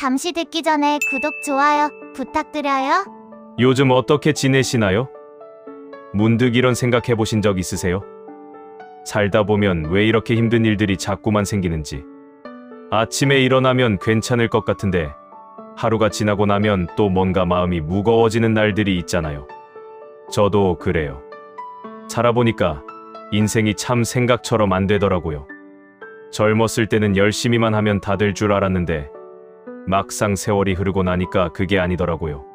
잠시 듣기 전에 구독, 좋아요 부탁드려요. 요즘 어떻게 지내시나요? 문득 이런 생각 해보신 적 있으세요? 살다 보면 왜 이렇게 힘든 일들이 자꾸만 생기는지. 아침에 일어나면 괜찮을 것 같은데 하루가 지나고 나면 또 뭔가 마음이 무거워지는 날들이 있잖아요. 저도 그래요. 살아보니까 인생이 참 생각처럼 안 되더라고요. 젊었을 때는 열심히만 하면 다 될 줄 알았는데 막상 세월이 흐르고 나니까 그게 아니더라고요.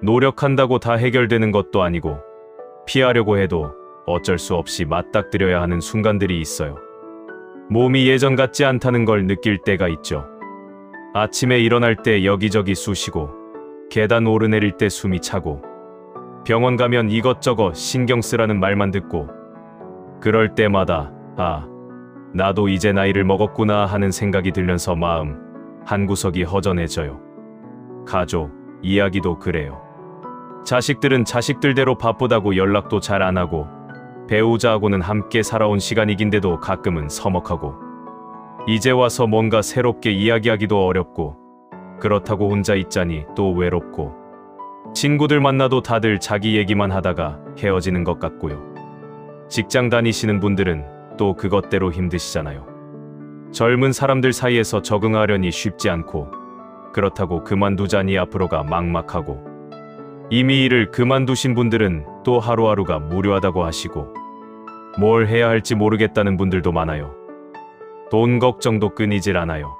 노력한다고 다 해결되는 것도 아니고 피하려고 해도 어쩔 수 없이 맞닥뜨려야 하는 순간들이 있어요. 몸이 예전 같지 않다는 걸 느낄 때가 있죠. 아침에 일어날 때 여기저기 쑤시고 계단 오르내릴 때 숨이 차고 병원 가면 이것저것 신경 쓰라는 말만 듣고 그럴 때마다 나도 이제 나이를 먹었구나 하는 생각이 들면서 마음 한구석이 허전해져요. 가족, 이야기도 그래요. 자식들은 자식들대로 바쁘다고 연락도 잘 안 하고 배우자하고는 함께 살아온 시간이 긴데도 가끔은 서먹하고 이제 와서 뭔가 새롭게 이야기하기도 어렵고 그렇다고 혼자 있자니 또 외롭고 친구들 만나도 다들 자기 얘기만 하다가 헤어지는 것 같고요. 직장 다니시는 분들은 또 그것대로 힘드시잖아요. 젊은 사람들 사이에서 적응하려니 쉽지 않고 그렇다고 그만두자니 앞으로가 막막하고 이미 일을 그만두신 분들은 또 하루하루가 무료하다고 하시고 뭘 해야 할지 모르겠다는 분들도 많아요. 돈 걱정도 끊이질 않아요.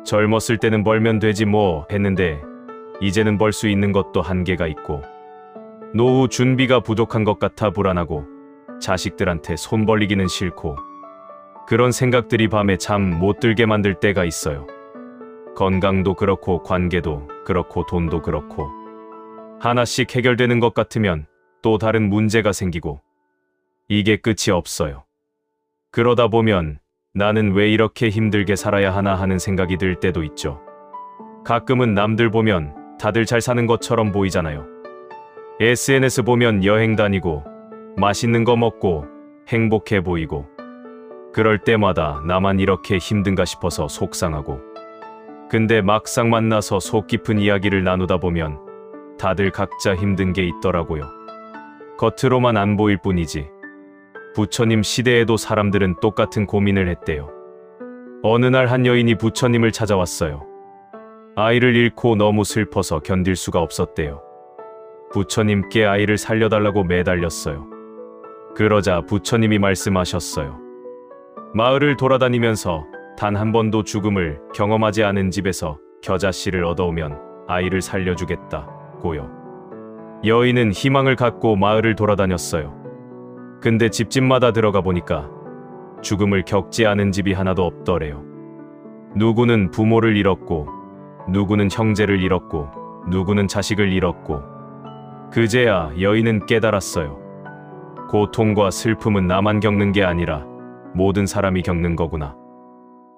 젊었을 때는 벌면 되지 뭐 했는데 이제는 벌 수 있는 것도 한계가 있고 노후 준비가 부족한 것 같아 불안하고 자식들한테 손 벌리기는 싫고 그런 생각들이 밤에 잠 못 들게 만들 때가 있어요. 건강도 그렇고 관계도 그렇고 돈도 그렇고 하나씩 해결되는 것 같으면 또 다른 문제가 생기고 이게 끝이 없어요. 그러다 보면 나는 왜 이렇게 힘들게 살아야 하나 하는 생각이 들 때도 있죠. 가끔은 남들 보면 다들 잘 사는 것처럼 보이잖아요. SNS 보면 여행 다니고 맛있는 거 먹고 행복해 보이고 그럴 때마다 나만 이렇게 힘든가 싶어서 속상하고 근데 막상 만나서 속 깊은 이야기를 나누다 보면 다들 각자 힘든 게 있더라고요. 겉으로만 안 보일 뿐이지. 부처님 시대에도 사람들은 똑같은 고민을 했대요. 어느 날 한 여인이 부처님을 찾아왔어요. 아이를 잃고 너무 슬퍼서 견딜 수가 없었대요. 부처님께 아이를 살려달라고 매달렸어요. 그러자 부처님이 말씀하셨어요. 마을을 돌아다니면서 단 한 번도 죽음을 경험하지 않은 집에서 겨자씨를 얻어오면 아이를 살려주겠다고요. 여인은 희망을 갖고 마을을 돌아다녔어요. 근데 집집마다 들어가 보니까 죽음을 겪지 않은 집이 하나도 없더래요. 누구는 부모를 잃었고 누구는 형제를 잃었고 누구는 자식을 잃었고 그제야 여인은 깨달았어요. 고통과 슬픔은 나만 겪는 게 아니라 모든 사람이 겪는 거구나.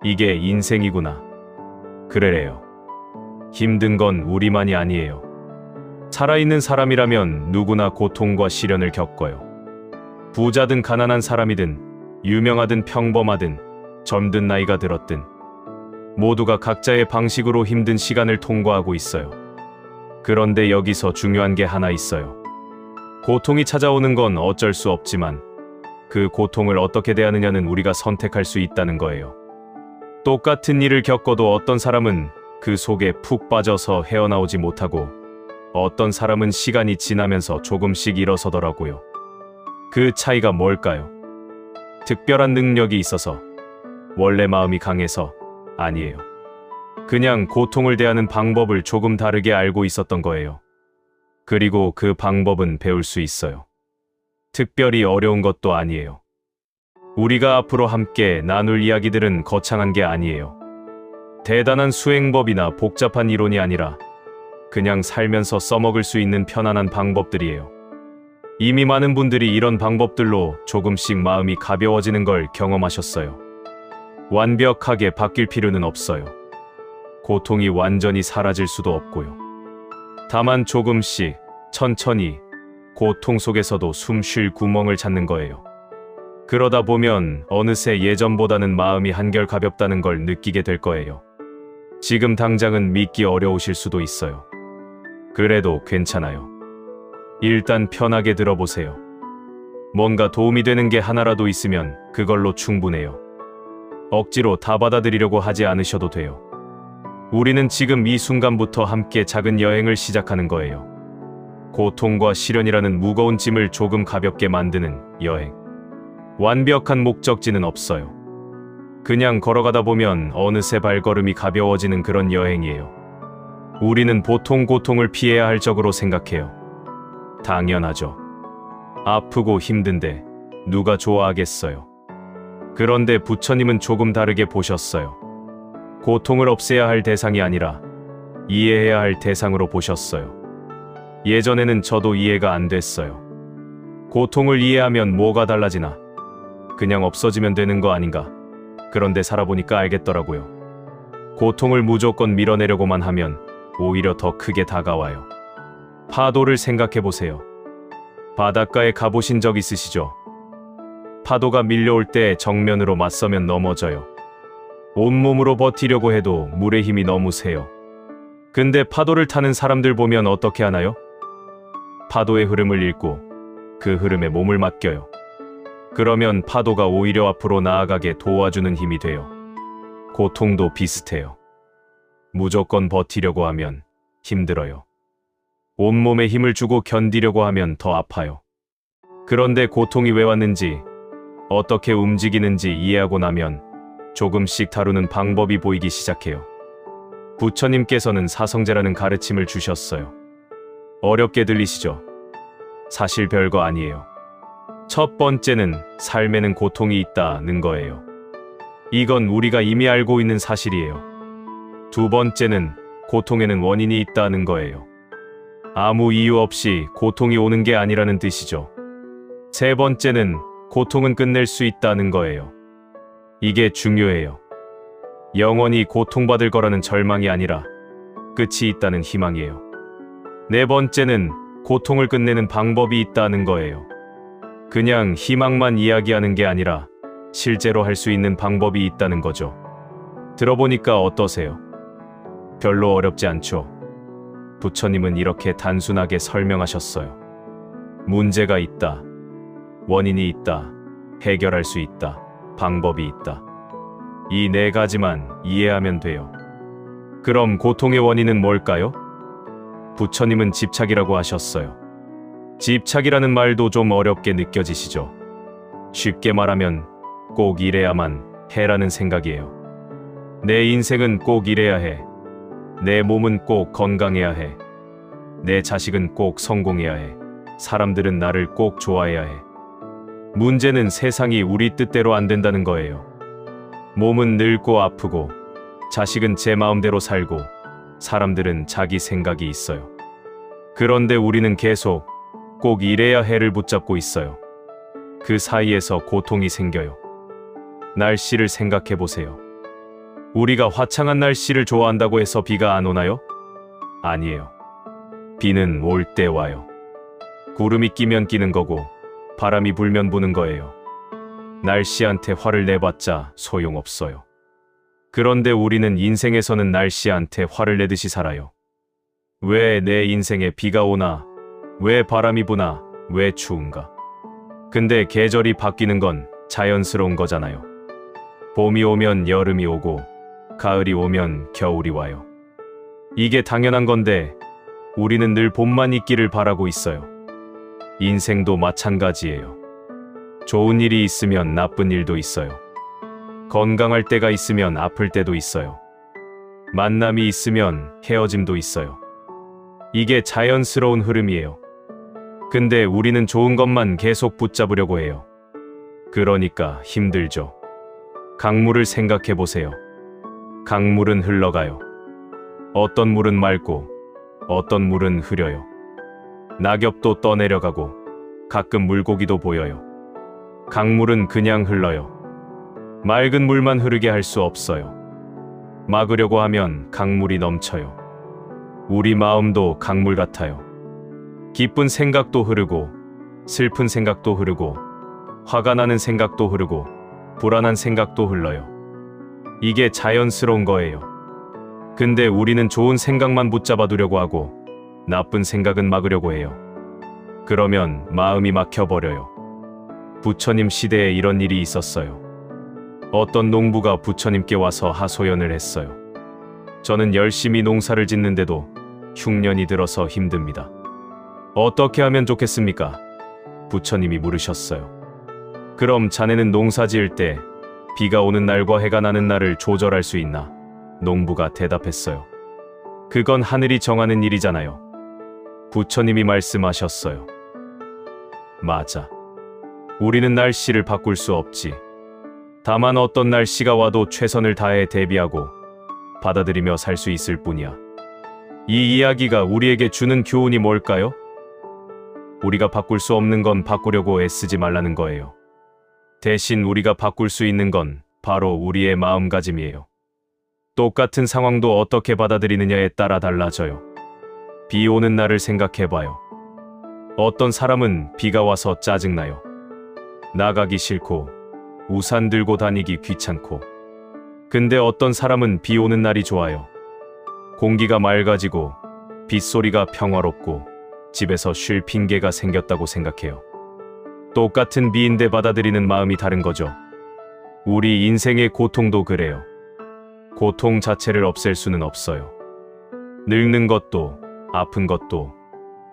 이게 인생이구나. 그래래요. 힘든 건 우리만이 아니에요. 살아있는 사람이라면 누구나 고통과 시련을 겪어요. 부자든 가난한 사람이든 유명하든 평범하든 젊든 나이가 들었든 모두가 각자의 방식으로 힘든 시간을 통과하고 있어요. 그런데 여기서 중요한 게 하나 있어요. 고통이 찾아오는 건 어쩔 수 없지만 그 고통을 어떻게 대하느냐는 우리가 선택할 수 있다는 거예요. 똑같은 일을 겪어도 어떤 사람은 그 속에 푹 빠져서 헤어나오지 못하고 어떤 사람은 시간이 지나면서 조금씩 일어서더라고요. 그 차이가 뭘까요? 특별한 능력이 있어서, 원래 마음이 강해서 아니에요. 그냥 고통을 대하는 방법을 조금 다르게 알고 있었던 거예요. 그리고 그 방법은 배울 수 있어요. 특별히 어려운 것도 아니에요. 우리가 앞으로 함께 나눌 이야기들은 거창한 게 아니에요. 대단한 수행법이나 복잡한 이론이 아니라 그냥 살면서 써먹을 수 있는 편안한 방법들이에요. 이미 많은 분들이 이런 방법들로 조금씩 마음이 가벼워지는 걸 경험하셨어요. 완벽하게 바뀔 필요는 없어요. 고통이 완전히 사라질 수도 없고요. 다만 조금씩 천천히 고통 속에서도 숨 쉴 구멍을 찾는 거예요. 그러다 보면 어느새 예전보다는 마음이 한결 가볍다는 걸 느끼게 될 거예요. 지금 당장은 믿기 어려우실 수도 있어요. 그래도 괜찮아요. 일단 편하게 들어보세요. 뭔가 도움이 되는 게 하나라도 있으면 그걸로 충분해요. 억지로 다 받아들이려고 하지 않으셔도 돼요. 우리는 지금 이 순간부터 함께 작은 여행을 시작하는 거예요. 고통과 시련이라는 무거운 짐을 조금 가볍게 만드는 여행. 완벽한 목적지는 없어요. 그냥 걸어가다 보면 어느새 발걸음이 가벼워지는 그런 여행이에요. 우리는 보통 고통을 피해야 할 적으로 생각해요. 당연하죠. 아프고 힘든데 누가 좋아하겠어요. 그런데 부처님은 조금 다르게 보셨어요. 고통을 없애야 할 대상이 아니라 이해해야 할 대상으로 보셨어요. 예전에는 저도 이해가 안 됐어요. 고통을 이해하면 뭐가 달라지나? 그냥 없어지면 되는 거 아닌가? 그런데 살아보니까 알겠더라고요. 고통을 무조건 밀어내려고만 하면 오히려 더 크게 다가와요. 파도를 생각해보세요. 바닷가에 가보신 적 있으시죠? 파도가 밀려올 때 정면으로 맞서면 넘어져요. 온몸으로 버티려고 해도 물의 힘이 너무 세요. 근데 파도를 타는 사람들 보면 어떻게 하나요? 파도의 흐름을 읽고 그 흐름에 몸을 맡겨요. 그러면 파도가 오히려 앞으로 나아가게 도와주는 힘이 돼요. 고통도 비슷해요. 무조건 버티려고 하면 힘들어요. 온몸에 힘을 주고 견디려고 하면 더 아파요. 그런데 고통이 왜 왔는지, 어떻게 움직이는지 이해하고 나면 조금씩 다루는 방법이 보이기 시작해요. 부처님께서는 사성제라는 가르침을 주셨어요. 어렵게 들리시죠? 사실 별거 아니에요. 첫 번째는 삶에는 고통이 있다는 거예요. 이건 우리가 이미 알고 있는 사실이에요. 두 번째는 고통에는 원인이 있다는 거예요. 아무 이유 없이 고통이 오는 게 아니라는 뜻이죠. 세 번째는 고통은 끝낼 수 있다는 거예요. 이게 중요해요. 영원히 고통받을 거라는 절망이 아니라 끝이 있다는 희망이에요. 네 번째는 고통을 끝내는 방법이 있다는 거예요. 그냥 희망만 이야기하는 게 아니라 실제로 할 수 있는 방법이 있다는 거죠. 들어보니까 어떠세요? 별로 어렵지 않죠? 부처님은 이렇게 단순하게 설명하셨어요. 문제가 있다. 원인이 있다. 해결할 수 있다. 방법이 있다. 이 네 가지만 이해하면 돼요. 그럼 고통의 원인은 뭘까요? 부처님은 집착이라고 하셨어요. 집착이라는 말도 좀 어렵게 느껴지시죠? 쉽게 말하면 꼭 이래야만 해라는 생각이에요. 내 인생은 꼭 이래야 해. 내 몸은 꼭 건강해야 해. 내 자식은 꼭 성공해야 해. 사람들은 나를 꼭 좋아해야 해. 문제는 세상이 우리 뜻대로 안 된다는 거예요. 몸은 늙고 아프고, 자식은 제 마음대로 살고, 사람들은 자기 생각이 있어요. 그런데 우리는 계속 꼭 이래야 해를 붙잡고 있어요. 그 사이에서 고통이 생겨요. 날씨를 생각해 보세요. 우리가 화창한 날씨를 좋아한다고 해서 비가 안 오나요? 아니에요. 비는 올 때 와요. 구름이 끼면 끼는 거고 바람이 불면 부는 거예요. 날씨한테 화를 내봤자 소용없어요. 그런데 우리는 인생에서는 날씨한테 화를 내듯이 살아요. 왜 내 인생에 비가 오나? 왜 바람이 부나? 왜 추운가? 근데 계절이 바뀌는 건 자연스러운 거잖아요. 봄이 오면 여름이 오고 가을이 오면 겨울이 와요. 이게 당연한 건데 우리는 늘 봄만 있기를 바라고 있어요. 인생도 마찬가지예요. 좋은 일이 있으면 나쁜 일도 있어요. 건강할 때가 있으면 아플 때도 있어요. 만남이 있으면 헤어짐도 있어요. 이게 자연스러운 흐름이에요. 근데 우리는 좋은 것만 계속 붙잡으려고 해요. 그러니까 힘들죠. 강물을 생각해 보세요. 강물은 흘러가요. 어떤 물은 맑고 어떤 물은 흐려요. 낙엽도 떠내려가고 가끔 물고기도 보여요. 강물은 그냥 흘러요. 맑은 물만 흐르게 할 수 없어요. 막으려고 하면 강물이 넘쳐요. 우리 마음도 강물 같아요. 기쁜 생각도 흐르고 슬픈 생각도 흐르고 화가 나는 생각도 흐르고 불안한 생각도 흘러요. 이게 자연스러운 거예요. 근데 우리는 좋은 생각만 붙잡아 두려고 하고 나쁜 생각은 막으려고 해요. 그러면 마음이 막혀버려요. 부처님 시대에 이런 일이 있었어요. 어떤 농부가 부처님께 와서 하소연을 했어요. 저는 열심히 농사를 짓는데도 흉년이 들어서 힘듭니다. 어떻게 하면 좋겠습니까? 부처님이 물으셨어요. 그럼 자네는 농사 지을 때 비가 오는 날과 해가 나는 날을 조절할 수 있나? 농부가 대답했어요. 그건 하늘이 정하는 일이잖아요. 부처님이 말씀하셨어요. 맞아. 우리는 날씨를 바꿀 수 없지. 다만 어떤 날씨가 와도 최선을 다해 대비하고 받아들이며 살 수 있을 뿐이야. 이 이야기가 우리에게 주는 교훈이 뭘까요? 우리가 바꿀 수 없는 건 바꾸려고 애쓰지 말라는 거예요. 대신 우리가 바꿀 수 있는 건 바로 우리의 마음가짐이에요. 똑같은 상황도 어떻게 받아들이느냐에 따라 달라져요. 비 오는 날을 생각해봐요. 어떤 사람은 비가 와서 짜증나요. 나가기 싫고 우산 들고 다니기 귀찮고. 근데 어떤 사람은 비 오는 날이 좋아요. 공기가 맑아지고 빗소리가 평화롭고 집에서 쉴 핑계가 생겼다고 생각해요. 똑같은 비인데 받아들이는 마음이 다른 거죠. 우리 인생의 고통도 그래요. 고통 자체를 없앨 수는 없어요. 늙는 것도, 아픈 것도,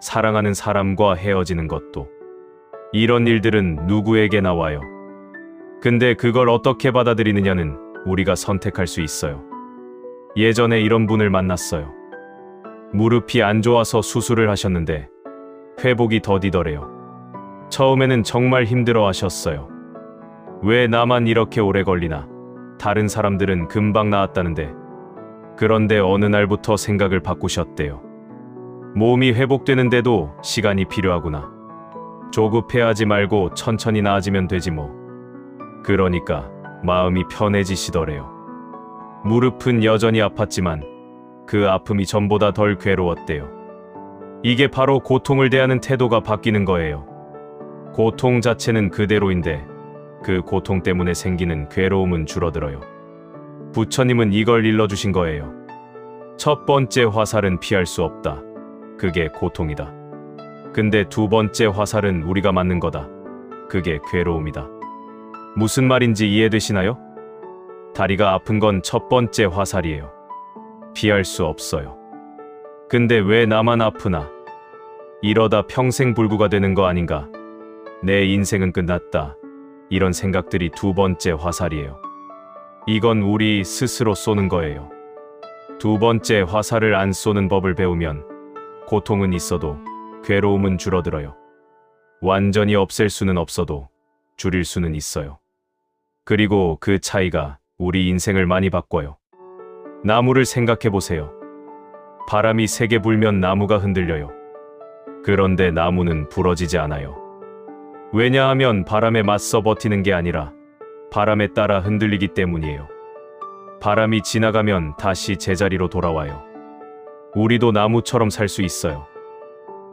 사랑하는 사람과 헤어지는 것도. 이런 일들은 누구에게나 와요. 근데 그걸 어떻게 받아들이느냐는 우리가 선택할 수 있어요. 예전에 이런 분을 만났어요. 무릎이 안 좋아서 수술을 하셨는데 회복이 더디더래요. 처음에는 정말 힘들어 하셨어요. 왜 나만 이렇게 오래 걸리나? 다른 사람들은 금방 나았다는데. 그런데 어느 날부터 생각을 바꾸셨대요. 몸이 회복되는데도 시간이 필요하구나. 조급해하지 말고 천천히 나아지면 되지 뭐. 그러니까 마음이 편해지시더래요. 무릎은 여전히 아팠지만 그 아픔이 전보다 덜 괴로웠대요. 이게 바로 고통을 대하는 태도가 바뀌는 거예요. 고통 자체는 그대로인데 그 고통 때문에 생기는 괴로움은 줄어들어요. 부처님은 이걸 일러주신 거예요. 첫 번째 화살은 피할 수 없다. 그게 고통이다. 근데 두 번째 화살은 우리가 맞는 거다. 그게 괴로움이다. 무슨 말인지 이해되시나요? 다리가 아픈 건 첫 번째 화살이에요. 피할 수 없어요. 근데 왜 나만 아프나? 이러다 평생 불구가 되는 거 아닌가? 내 인생은 끝났다. 이런 생각들이 두 번째 화살이에요. 이건 우리 스스로 쏘는 거예요. 두 번째 화살을 안 쏘는 법을 배우면 고통은 있어도 괴로움은 줄어들어요. 완전히 없앨 수는 없어도 줄일 수는 있어요. 그리고 그 차이가 우리 인생을 많이 바꿔요. 나무를 생각해 보세요. 바람이 세게 불면 나무가 흔들려요. 그런데 나무는 부러지지 않아요. 왜냐하면 바람에 맞서 버티는 게 아니라 바람에 따라 흔들리기 때문이에요. 바람이 지나가면 다시 제자리로 돌아와요. 우리도 나무처럼 살 수 있어요.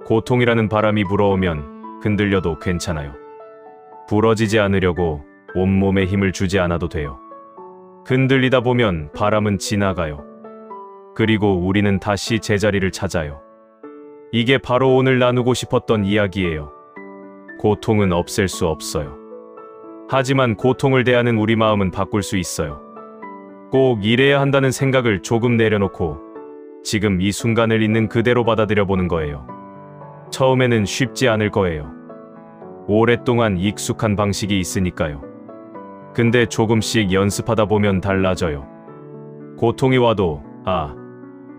고통이라는 바람이 불어오면 흔들려도 괜찮아요. 부러지지 않으려고 온몸에 힘을 주지 않아도 돼요. 흔들리다 보면 바람은 지나가요. 그리고 우리는 다시 제자리를 찾아요. 이게 바로 오늘 나누고 싶었던 이야기예요. 고통은 없앨 수 없어요. 하지만 고통을 대하는 우리 마음은 바꿀 수 있어요. 꼭 이래야 한다는 생각을 조금 내려놓고 지금 이 순간을 있는 그대로 받아들여 보는 거예요. 처음에는 쉽지 않을 거예요. 오랫동안 익숙한 방식이 있으니까요. 근데 조금씩 연습하다 보면 달라져요. 고통이 와도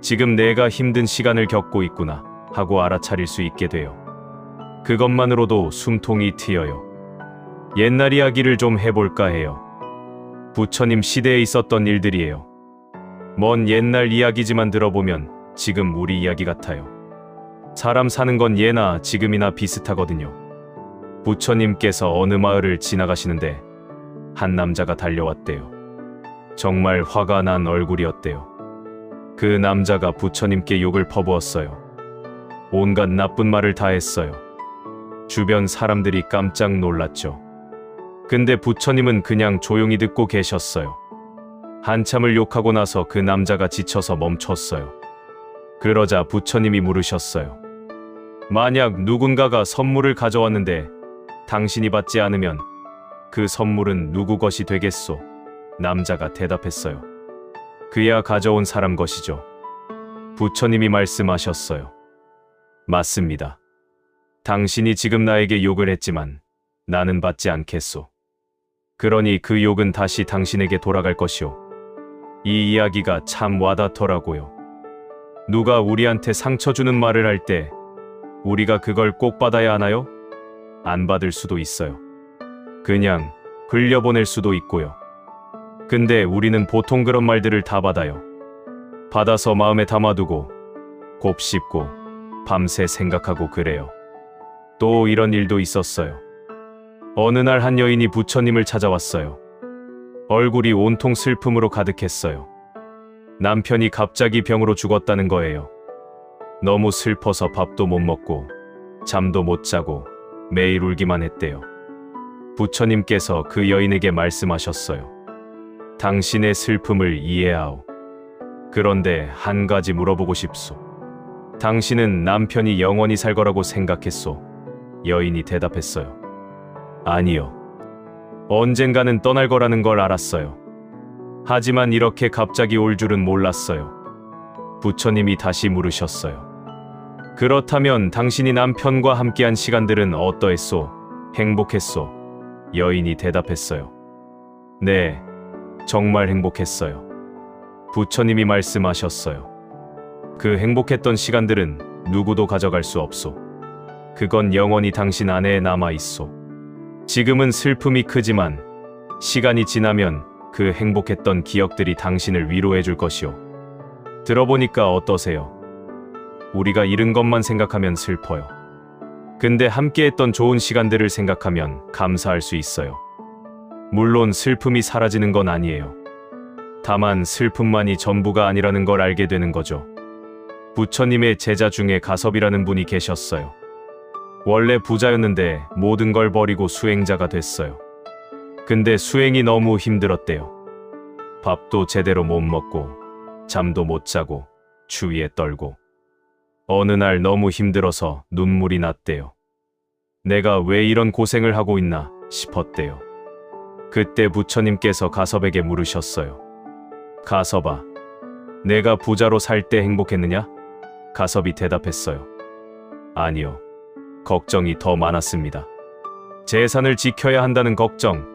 지금 내가 힘든 시간을 겪고 있구나 하고 알아차릴 수 있게 돼요. 그것만으로도 숨통이 트여요. 옛날 이야기를 좀 해볼까 해요. 부처님 시대에 있었던 일들이에요. 먼 옛날 이야기지만 들어보면 지금 우리 이야기 같아요. 사람 사는 건 예나 지금이나 비슷하거든요. 부처님께서 어느 마을을 지나가시는데 한 남자가 달려왔대요. 정말 화가 난 얼굴이었대요. 그 남자가 부처님께 욕을 퍼부었어요. 온갖 나쁜 말을 다 했어요. 주변 사람들이 깜짝 놀랐죠. 근데 부처님은 그냥 조용히 듣고 계셨어요. 한참을 욕하고 나서 그 남자가 지쳐서 멈췄어요. 그러자 부처님이 물으셨어요. 만약 누군가가 선물을 가져왔는데 당신이 받지 않으면 그 선물은 누구 것이 되겠소? 남자가 대답했어요. 그야 가져온 사람 것이죠. 부처님이 말씀하셨어요. 맞습니다. 당신이 지금 나에게 욕을 했지만 나는 받지 않겠소. 그러니 그 욕은 다시 당신에게 돌아갈 것이오. 이 이야기가 참 와닿더라고요. 누가 우리한테 상처 주는 말을 할 때 우리가 그걸 꼭 받아야 하나요? 안 받을 수도 있어요. 그냥 흘려보낼 수도 있고요. 근데 우리는 보통 그런 말들을 다 받아요. 받아서 마음에 담아두고 곱씹고 밤새 생각하고 그래요. 또 이런 일도 있었어요. 어느 날 한 여인이 부처님을 찾아왔어요. 얼굴이 온통 슬픔으로 가득했어요. 남편이 갑자기 병으로 죽었다는 거예요. 너무 슬퍼서 밥도 못 먹고 잠도 못 자고 매일 울기만 했대요. 부처님께서 그 여인에게 말씀하셨어요. 당신의 슬픔을 이해하오. 그런데 한 가지 물어보고 싶소. 당신은 남편이 영원히 살 거라고 생각했소? 여인이 대답했어요. 아니요. 언젠가는 떠날 거라는 걸 알았어요. 하지만 이렇게 갑자기 올 줄은 몰랐어요. 부처님이 다시 물으셨어요. 그렇다면 당신이 남편과 함께한 시간들은 어떠했소? 행복했소? 여인이 대답했어요. 네, 정말 행복했어요. 부처님이 말씀하셨어요. 그 행복했던 시간들은 누구도 가져갈 수 없소. 그건 영원히 당신 안에 남아 있소. 지금은 슬픔이 크지만 시간이 지나면 그 행복했던 기억들이 당신을 위로해 줄 것이오. 들어보니까 어떠세요? 우리가 잃은 것만 생각하면 슬퍼요. 근데 함께했던 좋은 시간들을 생각하면 감사할 수 있어요. 물론 슬픔이 사라지는 건 아니에요. 다만 슬픔만이 전부가 아니라는 걸 알게 되는 거죠. 부처님의 제자 중에 가섭이라는 분이 계셨어요. 원래 부자였는데 모든 걸 버리고 수행자가 됐어요. 근데 수행이 너무 힘들었대요. 밥도 제대로 못 먹고 잠도 못 자고 추위에 떨고 어느 날 너무 힘들어서 눈물이 났대요. 내가 왜 이런 고생을 하고 있나 싶었대요. 그때 부처님께서 가섭에게 물으셨어요. 가섭아, 내가 부자로 살 때 행복했느냐? 가섭이 대답했어요. 아니요. 걱정이 더 많았습니다. 재산을 지켜야 한다는 걱정,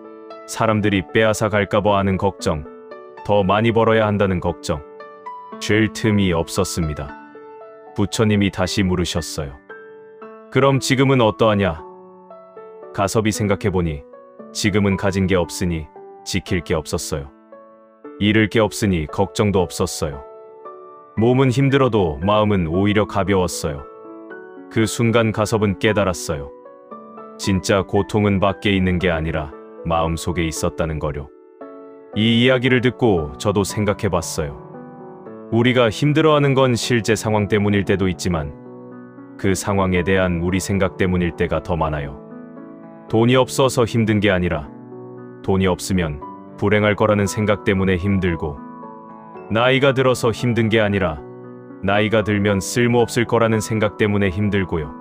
사람들이 빼앗아 갈까봐 하는 걱정, 더 많이 벌어야 한다는 걱정, 쉴 틈이 없었습니다. 부처님이 다시 물으셨어요. 그럼 지금은 어떠하냐? 가섭이 생각해보니 지금은 가진 게 없으니 지킬 게 없었어요. 잃을 게 없으니 걱정도 없었어요. 몸은 힘들어도 마음은 오히려 가벼웠어요. 그 순간 가섭은 깨달았어요. 진짜 고통은 밖에 있는 게 아니라 마음속에 있었다는 거요. 이 이야기를 듣고 저도 생각해 봤어요. 우리가 힘들어하는 건 실제 상황 때문일 때도 있지만 그 상황에 대한 우리 생각 때문일 때가 더 많아요. 돈이 없어서 힘든 게 아니라 돈이 없으면 불행할 거라는 생각 때문에 힘들고, 나이가 들어서 힘든 게 아니라 나이가 들면 쓸모없을 거라는 생각 때문에 힘들고요.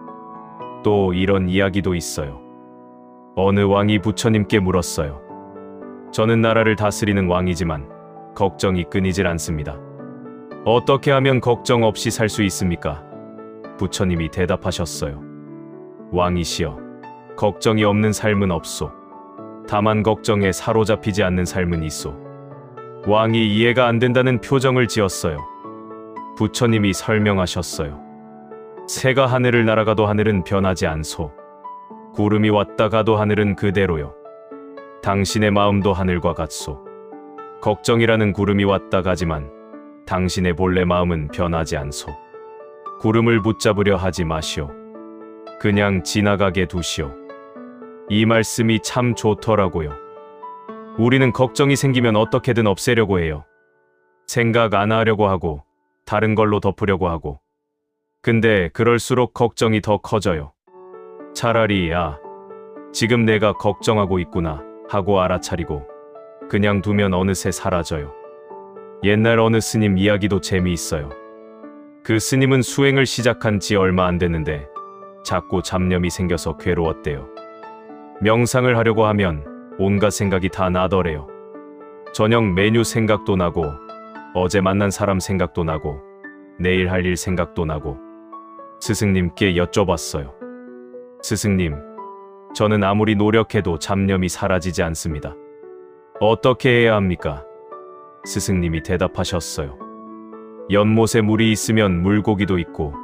또 이런 이야기도 있어요. 어느 왕이 부처님께 물었어요. 저는 나라를 다스리는 왕이지만 걱정이 끊이질 않습니다. 어떻게 하면 걱정 없이 살 수 있습니까? 부처님이 대답하셨어요. 왕이시여, 걱정이 없는 삶은 없소. 다만 걱정에 사로잡히지 않는 삶은 있소. 왕이 이해가 안 된다는 표정을 지었어요. 부처님이 설명하셨어요. 새가 하늘을 날아가도 하늘은 변하지 않소. 구름이 왔다 가도 하늘은 그대로요. 당신의 마음도 하늘과 같소. 걱정이라는 구름이 왔다 가지만 당신의 본래 마음은 변하지 않소. 구름을 붙잡으려 하지 마시오. 그냥 지나가게 두시오. 이 말씀이 참 좋더라고요. 우리는 걱정이 생기면 어떻게든 없애려고 해요. 생각 안 하려고 하고 다른 걸로 덮으려고 하고. 근데 그럴수록 걱정이 더 커져요. 차라리 지금 내가 걱정하고 있구나 하고 알아차리고 그냥 두면 어느새 사라져요. 옛날 어느 스님 이야기도 재미있어요. 그 스님은 수행을 시작한 지 얼마 안 됐는데 자꾸 잡념이 생겨서 괴로웠대요. 명상을 하려고 하면 온갖 생각이 다 나더래요. 저녁 메뉴 생각도 나고, 어제 만난 사람 생각도 나고, 내일 할 일 생각도 나고. 스승님께 여쭤봤어요. 스승님, 저는 아무리 노력해도 잡념이 사라지지 않습니다. 어떻게 해야 합니까? 스승님이 대답하셨어요. 연못에 물이 있으면 물고기도 있고,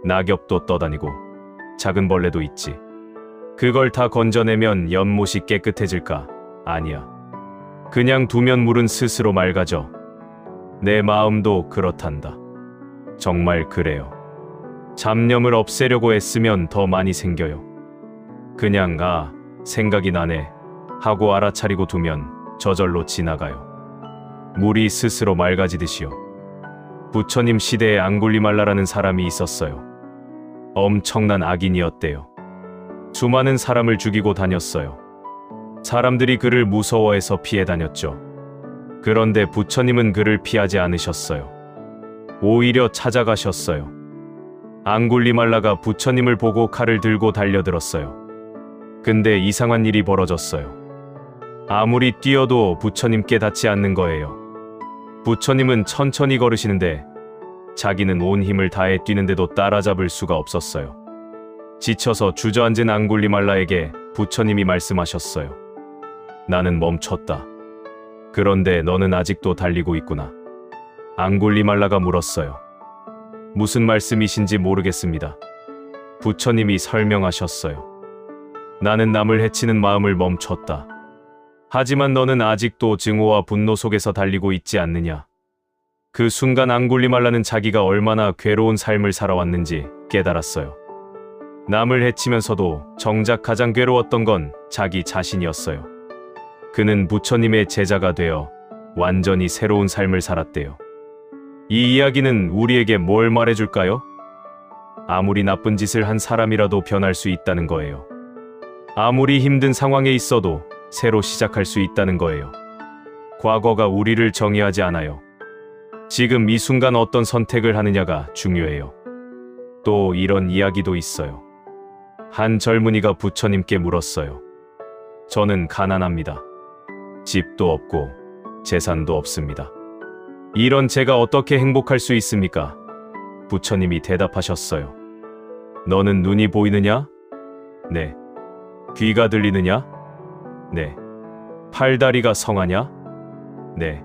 낙엽도 떠다니고, 작은 벌레도 있지. 그걸 다 건져내면 연못이 깨끗해질까? 아니야. 그냥 두면 물은 스스로 맑아져. 내 마음도 그렇단다. 정말 그래요. 잡념을 없애려고 애쓰면 더 많이 생겨요. 그냥 생각이 나네 하고 알아차리고 두면 저절로 지나가요. 물이 스스로 맑아지듯이요. 부처님 시대에 앙굴리말라라는 사람이 있었어요. 엄청난 악인이었대요. 수많은 사람을 죽이고 다녔어요. 사람들이 그를 무서워해서 피해 다녔죠. 그런데 부처님은 그를 피하지 않으셨어요. 오히려 찾아가셨어요. 앙굴리말라가 부처님을 보고 칼을 들고 달려들었어요. 근데 이상한 일이 벌어졌어요. 아무리 뛰어도 부처님께 닿지 않는 거예요. 부처님은 천천히 걸으시는데 자기는 온 힘을 다해 뛰는데도 따라잡을 수가 없었어요. 지쳐서 주저앉은 앙굴리말라에게 부처님이 말씀하셨어요. 나는 멈췄다. 그런데 너는 아직도 달리고 있구나. 앙굴리말라가 물었어요. 무슨 말씀이신지 모르겠습니다. 부처님이 설명하셨어요. 나는 남을 해치는 마음을 멈췄다. 하지만 너는 아직도 증오와 분노 속에서 달리고 있지 않느냐. 그 순간 앙굴리말라는 자기가 얼마나 괴로운 삶을 살아왔는지 깨달았어요. 남을 해치면서도 정작 가장 괴로웠던 건 자기 자신이었어요. 그는 부처님의 제자가 되어 완전히 새로운 삶을 살았대요. 이 이야기는 우리에게 뭘 말해줄까요? 아무리 나쁜 짓을 한 사람이라도 변할 수 있다는 거예요. 아무리 힘든 상황에 있어도 새로 시작할 수 있다는 거예요. 과거가 우리를 정의하지 않아요. 지금 이 순간 어떤 선택을 하느냐가 중요해요. 또 이런 이야기도 있어요. 한 젊은이가 부처님께 물었어요. 저는 가난합니다. 집도 없고 재산도 없습니다. 이런 제가 어떻게 행복할 수 있습니까? 부처님이 대답하셨어요. 너는 눈이 보이느냐? 네. 귀가 들리느냐? 네. 팔다리가 성하냐? 네.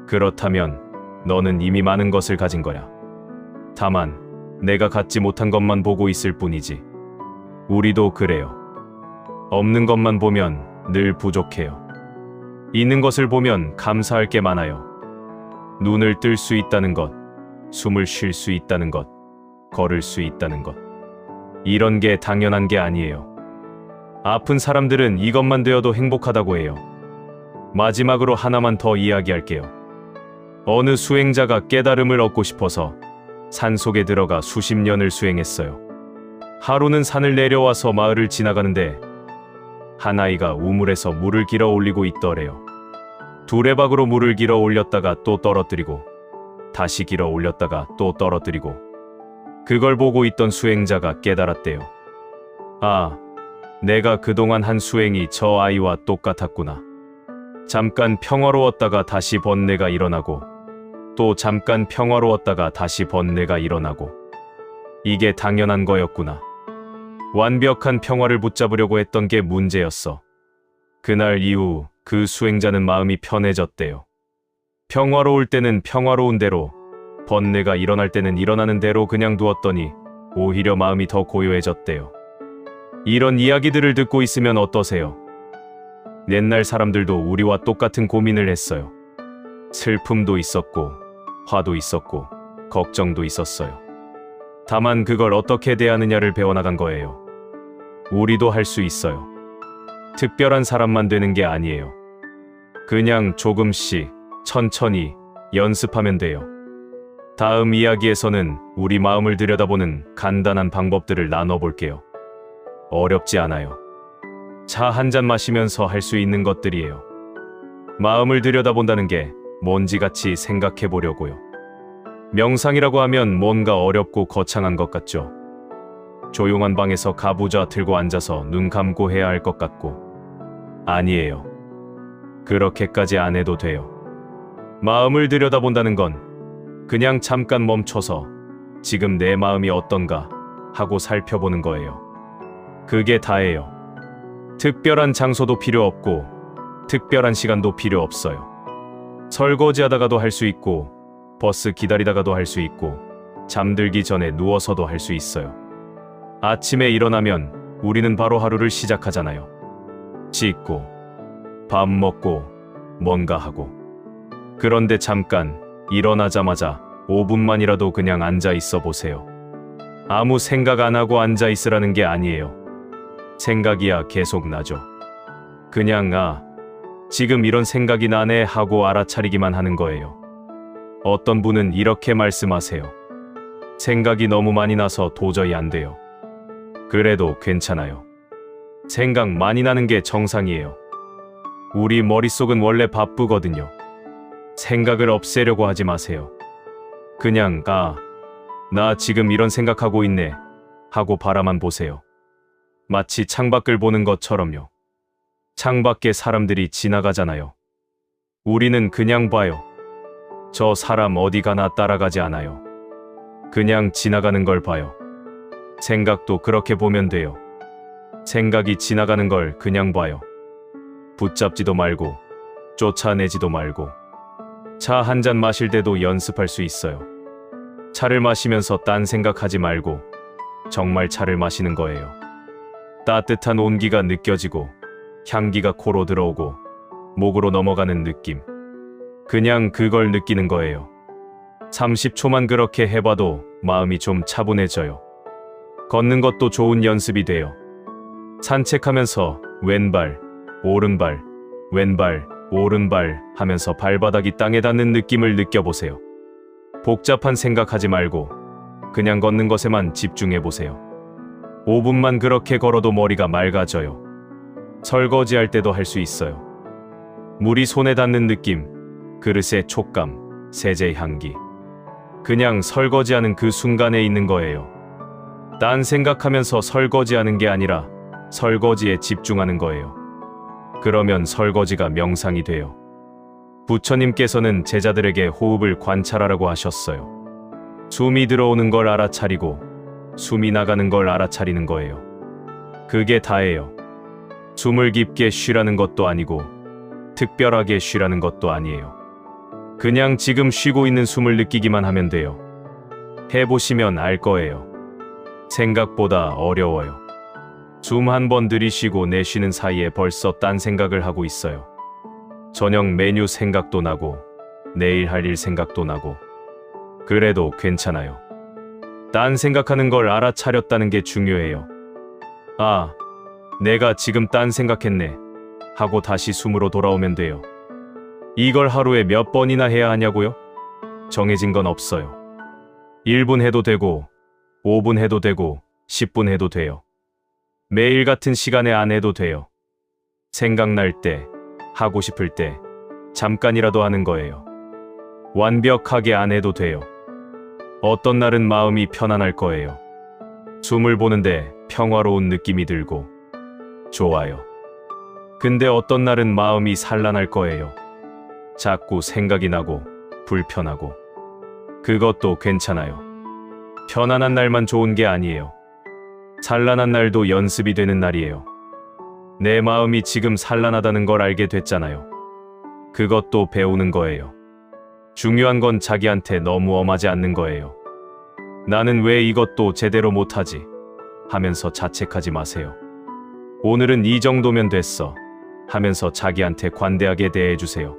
그렇다면 너는 이미 많은 것을 가진 거야. 다만 내가 갖지 못한 것만 보고 있을 뿐이지. 우리도 그래요. 없는 것만 보면 늘 부족해요. 있는 것을 보면 감사할 게 많아요. 눈을 뜰 수 있다는 것, 숨을 쉴 수 있다는 것, 걸을 수 있다는 것. 이런 게 당연한 게 아니에요. 아픈 사람들은 이것만 되어도 행복하다고 해요. 마지막으로 하나만 더 이야기할게요. 어느 수행자가 깨달음을 얻고 싶어서 산속에 들어가 수십 년을 수행했어요. 하루는 산을 내려와서 마을을 지나가는데 한 아이가 우물에서 물을 길어 올리고 있더래요. 두레박으로 물을 길어 올렸다가 또 떨어뜨리고 다시 길어 올렸다가 또 떨어뜨리고 그걸 보고 있던 수행자가 깨달았대요. 아, 내가 그동안 한 수행이 저 아이와 똑같았구나. 잠깐 평화로웠다가 다시 번뇌가 일어나고 또 잠깐 평화로웠다가 다시 번뇌가 일어나고 이게 당연한 거였구나. 완벽한 평화를 붙잡으려고 했던 게 문제였어. 그날 이후 그 수행자는 마음이 편해졌대요. 평화로울 때는 평화로운 대로, 번뇌가 일어날 때는 일어나는 대로 그냥 두었더니 오히려 마음이 더 고요해졌대요. 이런 이야기들을 듣고 있으면 어떠세요? 옛날 사람들도 우리와 똑같은 고민을 했어요. 슬픔도 있었고, 화도 있었고, 걱정도 있었어요. 다만 그걸 어떻게 대하느냐를 배워나간 거예요. 우리도 할 수 있어요. 특별한 사람만 되는 게 아니에요. 그냥 조금씩 천천히 연습하면 돼요. 다음 이야기에서는 우리 마음을 들여다보는 간단한 방법들을 나눠볼게요. 어렵지 않아요. 차 한 잔 마시면서 할 수 있는 것들이에요. 마음을 들여다본다는 게 먼지같이 생각해 보려고요. 명상이라고 하면 뭔가 어렵고 거창한 것 같죠. 조용한 방에서 가부좌 들고 앉아서 눈 감고 해야 할 것 같고, 아니에요. 그렇게까지 안 해도 돼요. 마음을 들여다본다는 건 그냥 잠깐 멈춰서 지금 내 마음이 어떤가 하고 살펴보는 거예요. 그게 다예요. 특별한 장소도 필요 없고 특별한 시간도 필요 없어요. 설거지하다가도 할 수 있고 버스 기다리다가도 할 수 있고 잠들기 전에 누워서도 할 수 있어요. 아침에 일어나면 우리는 바로 하루를 시작하잖아요. 씻고 밥 먹고 뭔가 하고. 그런데 잠깐 일어나자마자 5분만이라도 그냥 앉아 있어 보세요. 아무 생각 안 하고 앉아 있으라는 게 아니에요. 생각이야 계속 나죠. 그냥 지금 이런 생각이 나네 하고 알아차리기만 하는 거예요. 어떤 분은 이렇게 말씀하세요. 생각이 너무 많이 나서 도저히 안 돼요. 그래도 괜찮아요. 생각 많이 나는 게 정상이에요. 우리 머릿속은 원래 바쁘거든요. 생각을 없애려고 하지 마세요. 그냥 나 지금 이런 생각하고 있네 하고 바라만 보세요. 마치 창밖을 보는 것처럼요. 창밖에 사람들이 지나가잖아요. 우리는 그냥 봐요. 저 사람 어디 가나 따라가지 않아요. 그냥 지나가는 걸 봐요. 생각도 그렇게 보면 돼요. 생각이 지나가는 걸 그냥 봐요. 붙잡지도 말고 쫓아내지도 말고. 차 한 잔 마실 때도 연습할 수 있어요. 차를 마시면서 딴 생각하지 말고 정말 차를 마시는 거예요. 따뜻한 온기가 느껴지고 향기가 코로 들어오고 목으로 넘어가는 느낌. 그냥 그걸 느끼는 거예요. 30초만 그렇게 해봐도 마음이 좀 차분해져요. 걷는 것도 좋은 연습이 돼요. 산책하면서 왼발, 오른발, 왼발, 오른발 하면서 발바닥이 땅에 닿는 느낌을 느껴보세요. 복잡한 생각하지 말고 그냥 걷는 것에만 집중해보세요. 5분만 그렇게 걸어도 머리가 맑아져요. 설거지할 때도 할 수 있어요. 물이 손에 닿는 느낌, 그릇의 촉감, 세제 향기. 그냥 설거지하는 그 순간에 있는 거예요. 딴 생각하면서 설거지하는 게 아니라 설거지에 집중하는 거예요. 그러면 설거지가 명상이 돼요. 부처님께서는 제자들에게 호흡을 관찰하라고 하셨어요. 숨이 들어오는 걸 알아차리고 숨이 나가는 걸 알아차리는 거예요. 그게 다예요. 숨을 깊게 쉬라는 것도 아니고 특별하게 쉬라는 것도 아니에요. 그냥 지금 쉬고 있는 숨을 느끼기만 하면 돼요. 해보시면 알 거예요. 생각보다 어려워요. 숨 한 번 들이쉬고 내쉬는 사이에 벌써 딴 생각을 하고 있어요. 저녁 메뉴 생각도 나고 내일 할 일 생각도 나고. 그래도 괜찮아요. 딴 생각하는 걸 알아차렸다는 게 중요해요. 내가 지금 딴 생각했네 하고 다시 숨으로 돌아오면 돼요. 이걸 하루에 몇 번이나 해야 하냐고요? 정해진 건 없어요. 1분 해도 되고 5분 해도 되고 10분 해도 돼요. 매일 같은 시간에 안 해도 돼요. 생각날 때, 하고 싶을 때 잠깐이라도 하는 거예요. 완벽하게 안 해도 돼요. 어떤 날은 마음이 편안할 거예요. 숨을 보는데 평화로운 느낌이 들고 좋아요. 근데 어떤 날은 마음이 산란할 거예요. 자꾸 생각이 나고 불편하고. 그것도 괜찮아요. 편안한 날만 좋은 게 아니에요. 산란한 날도 연습이 되는 날이에요. 내 마음이 지금 산란하다는 걸 알게 됐잖아요. 그것도 배우는 거예요. 중요한 건 자기한테 너무 엄하지 않는 거예요. 나는 왜 이것도 제대로 못하지? 하면서 자책하지 마세요. 오늘은 이 정도면 됐어 하면서 자기한테 관대하게 대해주세요.